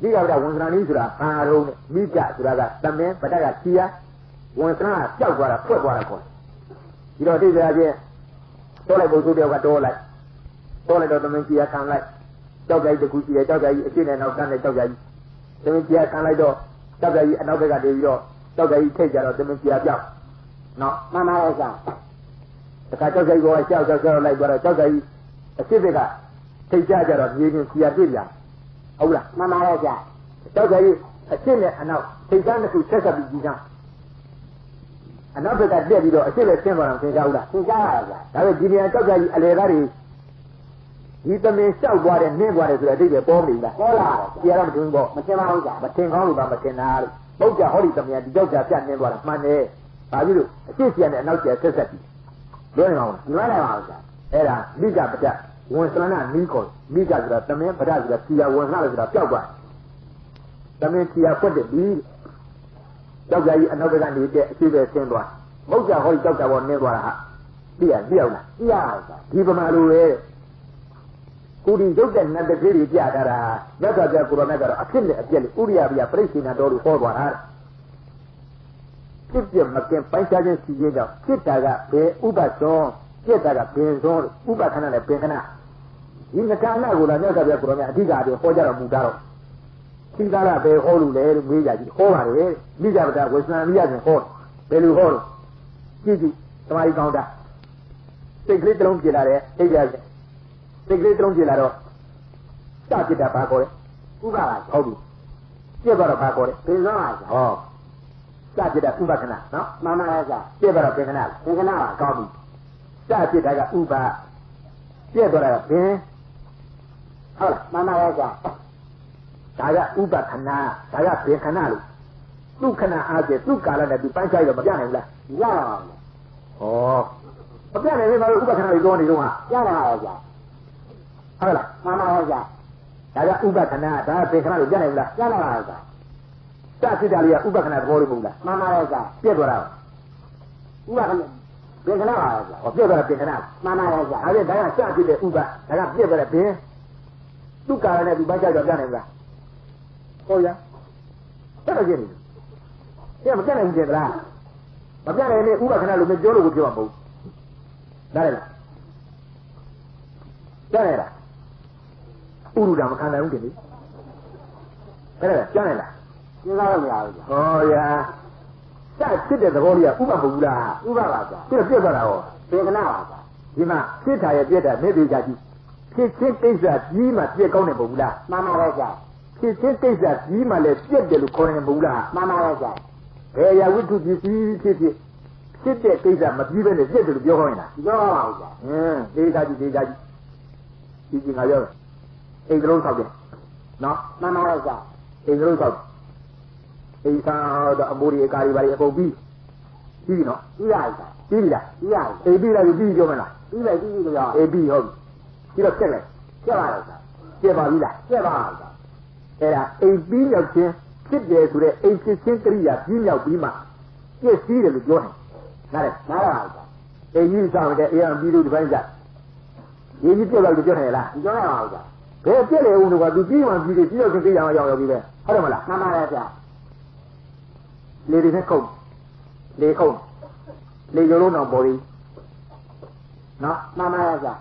မိဂဗဒဝန်စနာလေးဆိုတာဘာတော့မိဂဆိုတာကသမင်းဗဒကခြီရဝန်စနာကြောက်သွားတာဖွက်သွားတာခေါ်ဒီတော့ဒီကြချင်းတော့လိုက်ဘုသူတယောက်ကတော့လိုက်တော့သမင်းခြီရခံလိုက်ကြောက်ကြိုက်တခုရှိတယ်ကြောက်ကြိုက်အရှိနဲ့နောက်တန်းနဲ့ကြောက်ကြိုက်သမင်းခြီရခံလိုက်တော့ကြောက်ကြိုက်အနောက်ဘက်ကနေပြီးတော့ကြောက်ကြိုက်ထိတ်ကြတော့သမင်းခြီရပြောက်နော်မှန်ပါရဲ့ဗျာတခါကြောက်ကြိုက်ကိုကြောက်လိုက်သွားတော့ကြောက်ကြိုက်အရှိဘက်ကထိတ်ကြကြတော့မြေပြင်ခြီရတွေ့ပြန်ဟုတ်လားမှန်ပါရဲ့ဗျာကြောက်ကြိုက်အရှိနဲ့အနောက်ထိတ်ကြတစ်ခုဆက်ဆက်ပြီးကြီးချမ်းအနောက်ဘက်ကတက်ပြီးတော့အရှိလည်းဆင်းသွားတာသင်ကြားဘူးလားသင်ကြားပါဗျာဒါပေမဲ့ဒီပြန်ကြောက်ကြိုက်အလေသားတွေဒီသမင်လျှောက်သွားတယ်နှင်းသွားတယ်ဆိုတဲ့အတိတ်ပဲပေါ်နေလားပေါ်လာတယ်တရားတော့မထင်ဘူးပေါ့မထင်ပါဘူးကြာမထင်ကောင်းလို့ပါမထင်တာလို့ပုတ်ကြဟောဒီသမင်ဒီကြောက်ကြပြတ်နှင်းသွားတာမှန်တယ်ဘာဖြစ်လို့အရှိစီရနဲ့အနောက်ကျဆက်ဆက်ပြီးလွှဲနေအောင်လွှဲနေပါဦးကြာအဲ့ဒါမိကပဒဝန်စလနာနီးခေါ်မိကဆိုတာသမင်ပဒဆိုတာစီရဝန်စလလို့ဆိုတာပျောက်သွားသမင်စီရဖွက်တယ်ပြီးကြောက်ကြကြီးအနောက်ဘက်ကနေတဲ့အရှိပဲဆင်းသွားပုတ်ကြဟောဒီကြောက်ကြပေါ်နှင်းသွားတာဟာသိရလားသိရပါကြာဒီပမာလိုပဲကိုဒီရုပ်တဲ့နတ်တတိတွေပြထားတာမြတ်စွာဘုရားကိုရောမြတ်ကတော့အဖြစ်နဲ့အပြက်လေးဥရိယဗျာပြိဿိနာတော်လို့ဟောသွားတာဖြစ်ပြမကင်ပိုင်းခြားခြင်းစီခြင်းကြောင့်ဖြစ်တာကဘယ်ဥပသောဖြစ်တာကဘယ်သောဥပခဏနဲ့ဘယ်ခဏဒီငကနာကိုလည်းမြတ်စွာဘုရားကိုရောမြတ်အဓိကအပြင်ဟောကြတော်မူတာတော့သီကားကဘယ်ဟောလို့လဲလို့မေးကြကြည့်ဟောပါတယ်မိကြပဒဝေစနာမိယခြင်းဟောဘယ်လိုဟောလို့ကြည့်သမာဓိကောင်းတာစိတ်ကလေးတစ်လုံးပြလာတယ်အိပ်ရစေစိတ်ကလေးတစ်လုံးပြလာတော့စဖြစ်တာဘာခေါ်လဲဥပပါဟုတ်ပြီပြက်သွားတော့ဘာခေါ်လဲပင်သောပါဟောစဖြစ်တာဥပခဏနော်မှန်ပါရဲ့ကြာပြက်သွားတော့ပင်ခဏပင်ခဏပါကောင်းပြီစဖြစ်တာကဥပပြက်သွားတာကပင်ဟုတ်လားမှန်ပါရဲ့ကြာဒါကဥပခဏဒါကပင်ခဏလို့သူခဏအားဖြင့်သူကာလနဲ့သူပန်းဆိုင်တော့မပြနိုင်ဘူးလားရပါပါဩမပြနိုင်ဘူးဘာလို့ဥပခဏလေးပြောနေတော့ဟာရပါရဲ့ကြာဟုတ်လားမှန်ပါရဲ့ကြာဒါကဥပခဏဒါကပင်ခဏလို့ပြနိုင်ဘူးလားရပါပါရဲ့ကြာစဖြစ်တာလေးကဥပခဏသဘောလို့မဟုတ်လားမှန်ပါရဲ့ကြာပြက်သွားတာဥပခဏပင်ခဏပါရဲ့ကြာပြက်သွားတာပင်ခဏမှန်ပါရဲ့ကြာအဲ့ဒါကစဖြစ်တဲ့ဥပဒါကပြက်သွားတဲ့ပင်သူကာလနဲ့သူပန်းဆိုင်တော့ပြနိုင်ဘူးလားဟုတ်ရအဲ့ဒါကြည့်နေမပြနိုင်ဘူးကြည့်သလားမပြနိုင်လေဥပခဏလို့မပြောလို့ကိုပြောမှာမဟုတ်ဒါလည်းလားကြားရလားဥရုဒမခံနိုင်ဘူးတင်လေအဲ့ဒါကြားရလားသိသားလို့မရဘူးကြာဟောရာစဖြစ်တဲ့သဘောလေးကဥပမဟုတ်ဘူးလားဥပပါကြာပြက်သွားတာဟောပင်ခဏပါကြာဒီမှာဖြစ်တာရဲ့ပြက်တာနေသေးကြကြည့်ဖြစ်ချင်းကိစ္စကြီးမှပြက်ကောင်းတယ်မဟုတ်ဘူးလားမှန်ပါရဲ့ကြာဖြစ်ချင်းကိစ္စကြီးမှလည်းပြက်တယ်လို့ခေါ်နေမဟုတ်လားမှန်ပါရဲ့ကြာဘယ်ရာဝိတ္ထုပစ္စည်းဖြစ်တဲ့ကိစ္စမပြီးပဲနဲ့ပြက်တယ်လို့ပြောခိုင်းတာပြောပါဦးကြာဒေသကြီးဒီငါပြောတယ်အိမ်ကလေးဆောက်တယ်နော်မှန်ပါရဲ့ကြာအိမ်ကလေးဆောက်အိမ်ဆောင်တော့အမိုးတွေအကာတွေပါလေအကုန်ပြီးပြီနော်ပြီးပါပြီပြီးပြီလားပြီးပါပြီအိမ်ပြီးလားပြီးပြောမလားပြီးပြီလို့ပြောအိမ်ပြီးဟုတ်ပြီပြီးတော့ပြက်လိုက်ပြက်ပါတော့ကြာပြက်ပါပြီလားပြက်ပါကြာအဲ့ဒါအိမ်ပြီးရောက်ချင်းဖြစ်တယ်ဆိုတဲ့အိမ်ဖြစ်ချင်းကရိယာပြီးမြောက်ပြီးမှပြည့်စည်တယ်လို့ပြောတယ်နားပါပါအိမ်ကြီးဆောင်တဲ့အေးအောင်ပြီးလို့ဒီပိုင်းစားရင်းကြီးပြက်သွားလို့ပြောတယ်လားပြောရပါဦးကြာဘယ်ပြက်လေဦးတော့ကသူပြီးမှပြီးတယ်ပြီးတော့ချင်းကိရအောင်ရောက်ပြီးပဲဟုတ်တယ်မလားမှန်ပါရဲ့ဗျာလေတွေနဲ့ခုတ်လေခုတ်လေရုံလုံးတော့ပေါ်ပြီးနော်မှန်ပါရဲ့ဗျာ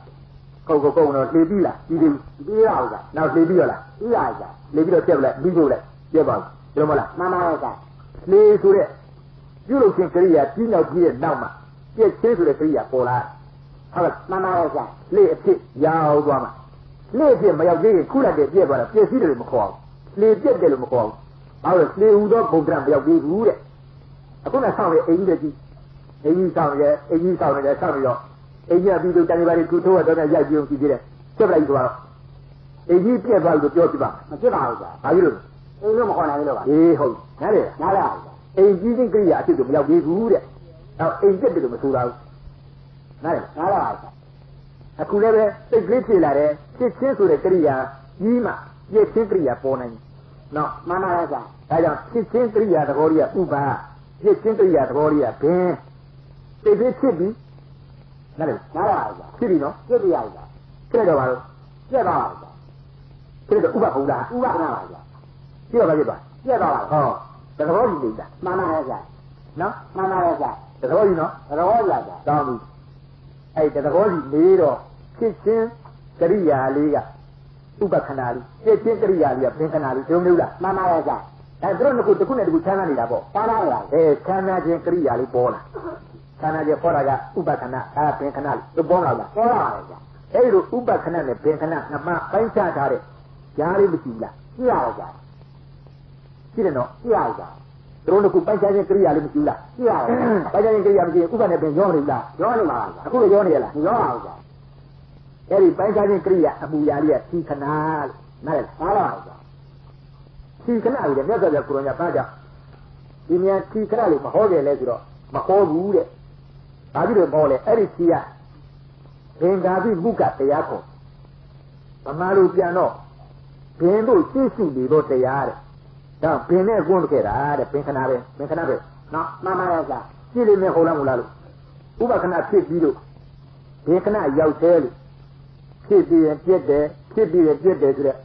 ခုတ်တော့လေပြီးလားပြီးရအောင်ကြာနောက်လေပြီးရလားပြီးရကြာလေပြီးတော့ပြက်လိုက်ပြီးလို့လိုက်ပြက်ပါဘူးမလားမှန်ပါရဲ့ဗျာလေဆိုတဲ့ပြုလုပ်ခြင်းကရိယာကြီးနောက်ကြီးရဲ့နောက်မှာပြည့်ချင်းဆိုတဲ့ကရိယာပေါ်လာဟုတ်လားမှန်ပါရဲ့ဗျာလေအဖြစ်ရောက်သွားမှာလေအဖြစ်မရောက်သေးရင်ခုလိုက်တဲ့ပြည့်သွားတာပြည့်စည်တယ်လို့မခေါ်ဘူးလေပြည့်တယ်လို့မခေါ်ဘူးဘာလို့လေဟူသောဘုံကံမရောက်သေးဘူးတဲ့အခုနဆောင်းရဲ့အိမ်ကြီးဆောင်းရဲ့ဆောင်းပြီးတော့အိမ်ကြီးပြီးတော့တန်ရီပါရီထူထိုးတော့ရိုက်ပြီးအောင်ကြည့်သေးတယ်ပြက်လိုက်သွားတော့အိမ်ကြီးပြက်သွားလို့ပြောပြပါမဖြစ်ပါဘူးဗျာဘာဖြစ်လို့အိမ်လို့မခေါ်နိုင်ဘူးလို့ပါအေးဟုတ်နားလေနားလားအိမ်ကြီးချင်းကိရိယာအဖြစ်ကိုမရောက်သေးဘူးတဲ့။နောက်အိမ်ပြက်တယ်လို့မဆိုတာဘူး နားလေ နားလား အခုလည်းပဲစိတ်ကလေးဖြေလာတယ်ဖြစ်ချင်းဆိုတဲ့ကရိယာကြီးမှပြည့်ချင်းကရိယာပေါ်နိုင်နော် မှန်ပါရဲ့ဗျာ ဒါကြောင့်ဖြစ်ချင်းကရိယာသဘောလေးကဥပါပြည့်ချင်းကရိယာသဘောလေးကဘင်းစိတ်လေးဖြစ်ပြီးနားလေ နားလားဗျာ ဖြစ်ပြီနော် ပြည့်ပြရဗျာ ဖြစ်တော့ပါလို့ ပြည့်ပါပါဗျာ ဖြစ်တော့ဥပဟုတ်လား ဥပနာပါဗျာ ဖြစ်တော့ပါဖြစ်ပါ ပြည့်ပါပါ ဟောသဘောကြီးနေတာ မှန်ပါရဲ့ဗျာ နော် မှန်ပါရဲ့ဗျာ သဘောကြီးနော် သဘောဗျာဗျာ တောင်းပြီအဲ့သဘောကြီးလေးတော့ဖြစ်ချင်းကရိယာလေးကဥပခဏလေးဖြစ်ချင်းကရိယာလေးကဘင်းခဏလေးဒုံမျိုးလား မှန်ပါရဲ့ဗျာ အဲသူတို့တစ်ခုနဲ့တစ်ခုချမ်းသာနေတာပေါ့ တားပါရဲ့ ချမ်းသာခြင်းကရိယာလေးပေါ်လာချမ်းသာခြင်းပေါ်လာကဥပခဏအဲဘင်းခဏလေးသူပေါ်လာလား ပေါ်လာပါရဲ့ဗျာ အဲ့ဒီဥပခဏနဲ့ဘင်းခဏနှစ်ပါးပိုင်းခြားထားတဲ့ကြားလေးမရှိလား ပြရရဲ့ဗျာ ရှိတယ်နော် ပြရရဲ့ဗျာ သူတို့ကပိုင်းခြားခြင်းကရိယာလေးမရှိလား ပြရရဲ့ ပိုင်းခြားခြင်းကရိယာမရှိရင်ဥပနဲ့ဘင်းရောနေလား ရောနေမှာဗျာ အခုလည်းရောနေရလား ရောပါဗျာ အဲ့ဒီပိုင်းခြားခြင်းကရိယာအမူအရာလေးကသီခဏလို့နားလည်လား နားလားဗျာ သီခဏလေးတဲ့မြတ်စွာဘုရားကိုရောညာဘာကြောင့်ဒီမြန်သီခဏလေးမဟောကြလဲဆိုတော့မဟောဘူးတဲ့ဘာဖြစ်လို့မဟောလဲအဲ့ဒီသီကဘင်္ဂါပိမုကတရားခေါ်ဗမာလိုပြန်တော့ဘင်တို့သိရှိနေတော့တရားတဲ့ဒါဘင်နဲ့ကွန်းခဲ့တာတဲ့ဘင်ခဏပဲဘင်ခဏပဲနော် မှန်ပါရဲ့ဗျာ ကြည့်လိမ့်မယ်ဟောလားမလားလို့ဥပခဏဖြစ်ပြီးလို့ဘင်ခဏရောက်သေးလို့ဖြစ်ပြီးရင်ပြည့်တယ်ဖြစ်ပြီးရင်ပြည့်တယ်ဆိုတဲ့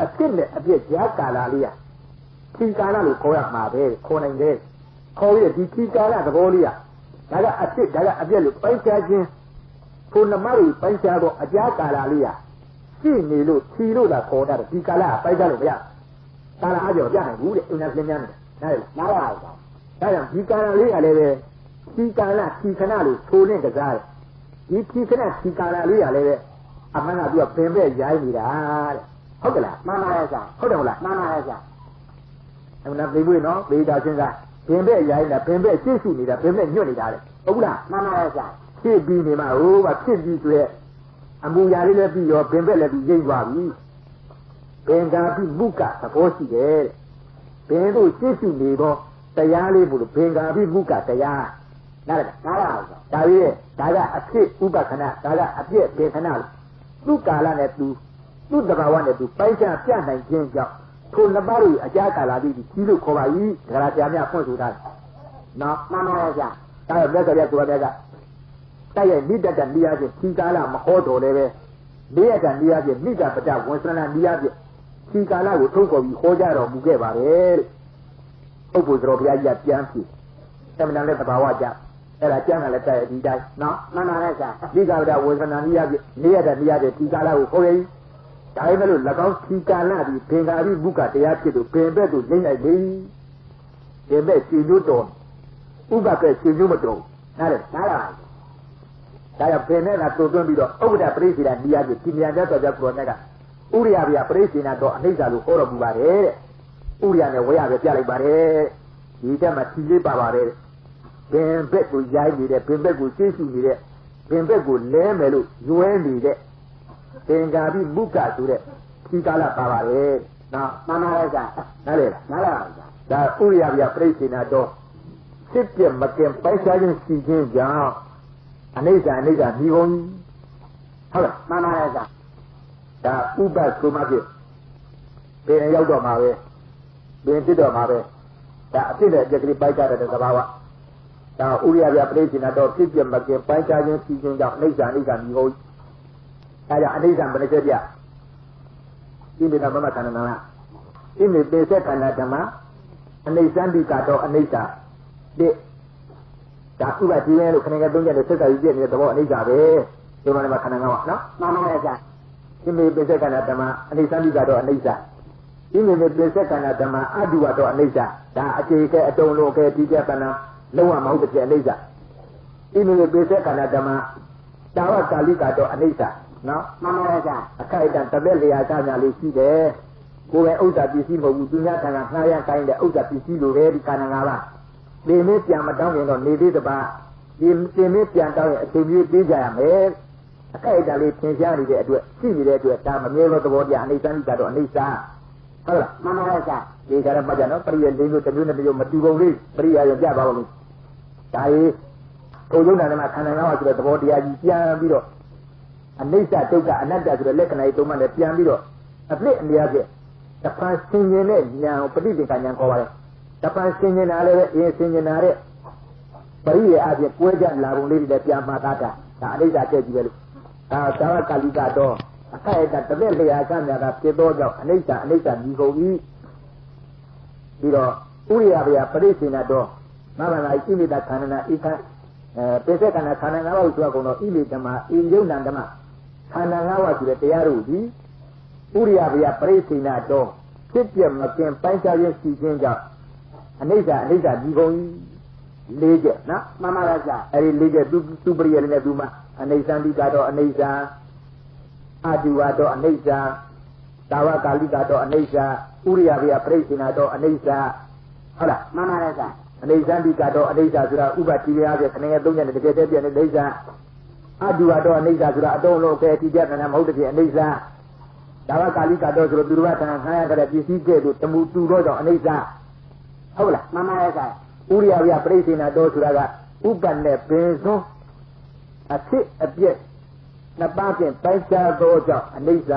အဖြစ်နဲ့အပြည့်ကြားကာလလေးอ่ะခီကာလလို့ခေါ်ရမှာပဲခေါ်နိုင်တယ်ခေါ်ရဒီခီကာလသဘောလေးอ่ะဒါကအဖြစ်ဒါကအပြည့်လို့ပိုင်းခြားခြင်းဘုနမတွေပိုင်းခြားတော့အကြားကာလလေးอ่ะရှိနေလို့ခီလို့သာခေါ်တာဒီကာလကပိုင်းခြားလို့မရကာလအကြောင်းပြနိုင်ဘူးတဲ့အင်္ဂလိပ်များနဲ့နားလေ နားလားဗျာ ဒါကြောင့်ဒီကာလလေးကလည်းပဲခီကာလခီခဏလို့ထိုးနေကြစားတယ်ဒီခီခဏခီကာလလေးကလည်းပဲအမှန်ကပြီးတော့ပင်ပဲရိုင်းနေတာတဲ့ဟုတ်ကလား မှန်ပါရဲ့ဗျာ ဟုတ်တယ်မလား မှန်ပါရဲ့ဗျာ အဲ့ဒါပြေးပွေးနော်ဘေးတာချင်းစားပင်ပဲရိုင်းတာပင်ပဲရှေ့ရှုနေတာပင်ပဲညွတ်နေတာတဲ့ဟုတ်လား မှန်ပါရဲ့ဗျာ ဖြစ်ပြီးနေမှာဟိုးကဖြစ်ပြီးဆိုရဲအမူအရာလေးလည်းပြီးရောပင်ပဲလည်းပြီးရိပ်သွားပြီပင်ကာပြီးမုကသဘောရှိတယ်တဲ့ပင်တို့ရှေ့ရှုနေတော့တရားလေးဘုလို့ပင်ကာပြီးမုကတရားနားလည် နားလားဗျာ ဒါကြီးဒါကအဖြစ်ဥပခဏဒါကအပြည့်ပင်ခဏသူ့ကာလနဲ့သူ့တဘာဝနဲ့သူပိုင်းခြားပြနိုင်ခြင်းကြောင့်ထိုနှစ်ပါးတို့အကြာကာလပြီးကြီးလို့ခေါ်ပါ၏ဒဂရာပြများဖွင့်ဆိုတာနော် မှန်ပါရဲ့ဗျာ ဒါတော့မြတ်စွာဘုရားဆိုပါမြတ်ကတိုက်ရဲ့နိတ္တတနိယာချင်းဒီကာလမဟောတော်လည်းပဲလေးရကနိယာချင်းနိတ္တပတဝန်စရဏနိယာချင်းဒီကာလကိုထုတ်ခေါ်ပြီးဟောကြတော်မူခဲ့ပါတယ်တဲ့ပုဂ္ဂိုလ်တော်ဘုရားကြီးကပြန်ပြီတမန်တော်လည်းတဘာဝကြအဲ့ဒါကျမ်းကလည်းတိုက်ဒီတိုင်းနော် မှန်ပါရဲ့ဗျာ ဒီကာလဝေဒနာနိယပြနေရတဲ့နိယတဲ့ဒီကာလကိုခေါ်ရည်ဒါပေမဲ့လို့၎င်းဒီကာလဒီဘင်္ဂါရိမုကတရားဖြစ်လို့ပင်ဘက်ကိုလိမ့်လိုက်ပြီပင်ဘက်ရှင်ညွတ်တော်ဥပကဲရှင်ညွတ်မတော်နားလေ နားလား ဒါကြောင့်ပင်နဲ့ကတူသွင်းပြီးတော့ဥပဒပရိသေနာနိယပြဒီဉာဏ်တော်ကြောင့်ကိုယ်နဲ့ကဥရိယဗျာပရိသေနာတော်အနိစ္စလို့ဟောတော်မူပါတယ်တဲ့ဥရိယနဲ့ဝေယပဲပြလိုက်ပါတယ်ဒီတက်မှာခြိလေးပါပါတယ်ပင်ဘက်ကိုရိုင်းနေတဲ့ပင်ဘက်ကိုရှေ့ရှုနေတဲ့ပင်ဘက်ကိုလဲမယ်လို့ရွဲနေတဲ့သင်္ကာပိမုကဆိုတဲ့ဒီကာလပါပါတယ်နော် မှန်ပါရဲ့ဗျာ နားလေ နားလားဗျာ ဒါဥရိယဗျာပြိဋ္ဌိနာတော်စစ်ပြမကင်ပိုက်စားခြင်းစီခြင်းကြောင့်အနိစ္စမိဘကြီးဟုတ်လား မှန်ပါရဲ့ဗျာ ဒါဥပ္ပဆိုမှဖြစ်ဘယ်ရောက်တော့မှာပဲဘယ်ဖြစ်တော့မှာပဲဒါအဖြစ်နဲ့အကျက်ကလေးပိုက်ကြတဲ့သဘာဝဒါဥရိယဗျာပြိဋ္ဌိနာတော်စစ်ပြမကင်ပိုက်စားခြင်းစီခြင်းကြောင့်အနိစ္စမိဘကြီးဟုတ်ဒါကြောင့်အနိစ္စဘယ်နဲ့ချက်ပြဒီမိသမမခန္ဓာနာဣမိပေသက်ခန္ဓာဓမ္မအနိစ္စံဒီကတော့အနိစ္စတဲ့ဒါဥပ္ပတိရဲ့လို့ခဏကသုံးချက်နဲ့သစ္စာယူပြနေတဲ့သဘောအနိစ္စပဲဒီမှာလည်းခန္ဓာငါးပါနော် မှန်ပါရဲ့ဗျာ ဣမိပေသက်ခန္ဓာဓမ္မအနိစ္စံဒီကတော့အနိစ္စဣမိပေသက်ခန္ဓာဓမ္မအတုကတော့အနိစ္စဒါအခြေခဲအတုံးလို့ခဲဒီကျပဏံလုံးဝမဟုတ်တဲ့အနိစ္စဣမိပေသက်ခန္ဓာဓမ္မတာဝကာလိကတော့အနိစ္စနော် မှန်ပါရဲ့ဗျာ အခိုက်အတန့်တပည့်လျာကညာလေးရှိတယ်ကိုယ်ပဲဥစ္စာပစ္စည်းမဟုတ်ဘူးသူများထံကငှားရတိုင်းတဲ့ဥစ္စာပစ္စည်းလိုပဲဒီခန္ဓာ၅ပါးဒီမင်းပြန်မတောင်းရင်တော့နေသေးတပါဒီမင်းပြန်တောင်းရင်အချိန်ကြီးပေးကြရမယ်အခိုက်အတန့်လေးသင်ရှားနေတဲ့အတွက်ရှိနေတဲ့အတွက်ဒါမမြဲသောသဘောတရားအနိစ္စနိကတော့အနိစ္စဟုတ်လား မှန်ပါရဲ့ဗျာ ဒီကြရမှကြနော်ပရိယေလေးမျိုးတစ်မျိုးနဲ့တစ်မျိုးမတူကုန်လေးပရိယာရောပြပါဦးလို့ဒါရေး ထိုယုံနာဓမ္မခန္ဓာ၅ပါးဆိုတဲ့သဘောတရားကြီးပြန်ပြီးတော့အနိစ္စဒုက္ခအနတ္တဆိုတဲ့လက္ခဏာတွေသုံးမှလည်းပြန်ပြီးတော့အပြစ်အများဖြင့်တပန်ဆင်ញင်တဲ့ဉာဏ်ကိုပဋိသင်္ခာဉာဏ်ခေါ်ပါတယ်တပန်ဆင်ញင်တာလည်းပဲအရင်ဆင်ញင်တာတဲ့ပရိယေအပြင်ကွဲကြလာပုံလေးတွေလည်းပြန်မှတ်သားတာဒါအနိစ္စကျက်ကြည့်ပဲလို့ဒါသာဝကာလိကတော့အခိုက်အတန့်တသက်လျာကများကဖြစ်သောကြောင့်အနိစ္စညီကုန်၏ပြီးတော့ဥရိယဗျာပရိစေနာတော့မမလာဣမိတခန္ဓနာဣခပိဿကနာခန္ဓာ၅ပါးဆိုတော့ကုန်တော့ဣလိဓမ္မဣယုံနံဓမ္မခန္ဓာ၅ပါးဆိုတဲ့တရားတို့ဒီဥရိယဗျာပရိစေနာတော့ဖြစ်ပြမကင်ပိုင်းခြားခြင်းရှိခြင်းကြောင့်အနိစ္စညီကုန်၏၄ချက်နော်မှန်ပါလားဆရာအဲ့ဒီ၄ချက်သူပရိယေနဲ့သူမအနိစ္စန္တိကတော့အနိစ္စအတုဝါတော့အနိစ္စသာဝကာလိကတော့အနိစ္စဥရိယဗျာပရိစေနာတော့အနိစ္စဟုတ်လားမှန်ပါလားဆရာအနိစ္စန္တိကတော့အနိစ္စဆိုတာဥပတိရားဖြင့်ခဏငယ်၃ညနဲ့တကယ်တည်းပြည့်နေအိဋ္ဌအတုဝါတော့အနိစ္စဆိုတာအတုံးလုံးကဲတိကျတဲ့မဟုတ်တဲ့ဖြစ်အနိစ္စသာဝကာလိကတော့ဆိုလို့သူတော်ဘာခံရတဲ့ပစ္စည်းကဲ့သို့တမှုတူတော့ကြောင့်အနိစ္စဟုတ်လားမှန်ပါလားဆရာဥရိယဗျာပရိစေနာတော့ဆိုတာကဥပနဲ့ပင်စွန်းအဖြစ်အပျက်နှစ်ပါးဖြင့်ပိုက်ခြားသောကြောင့်အနိစ္စ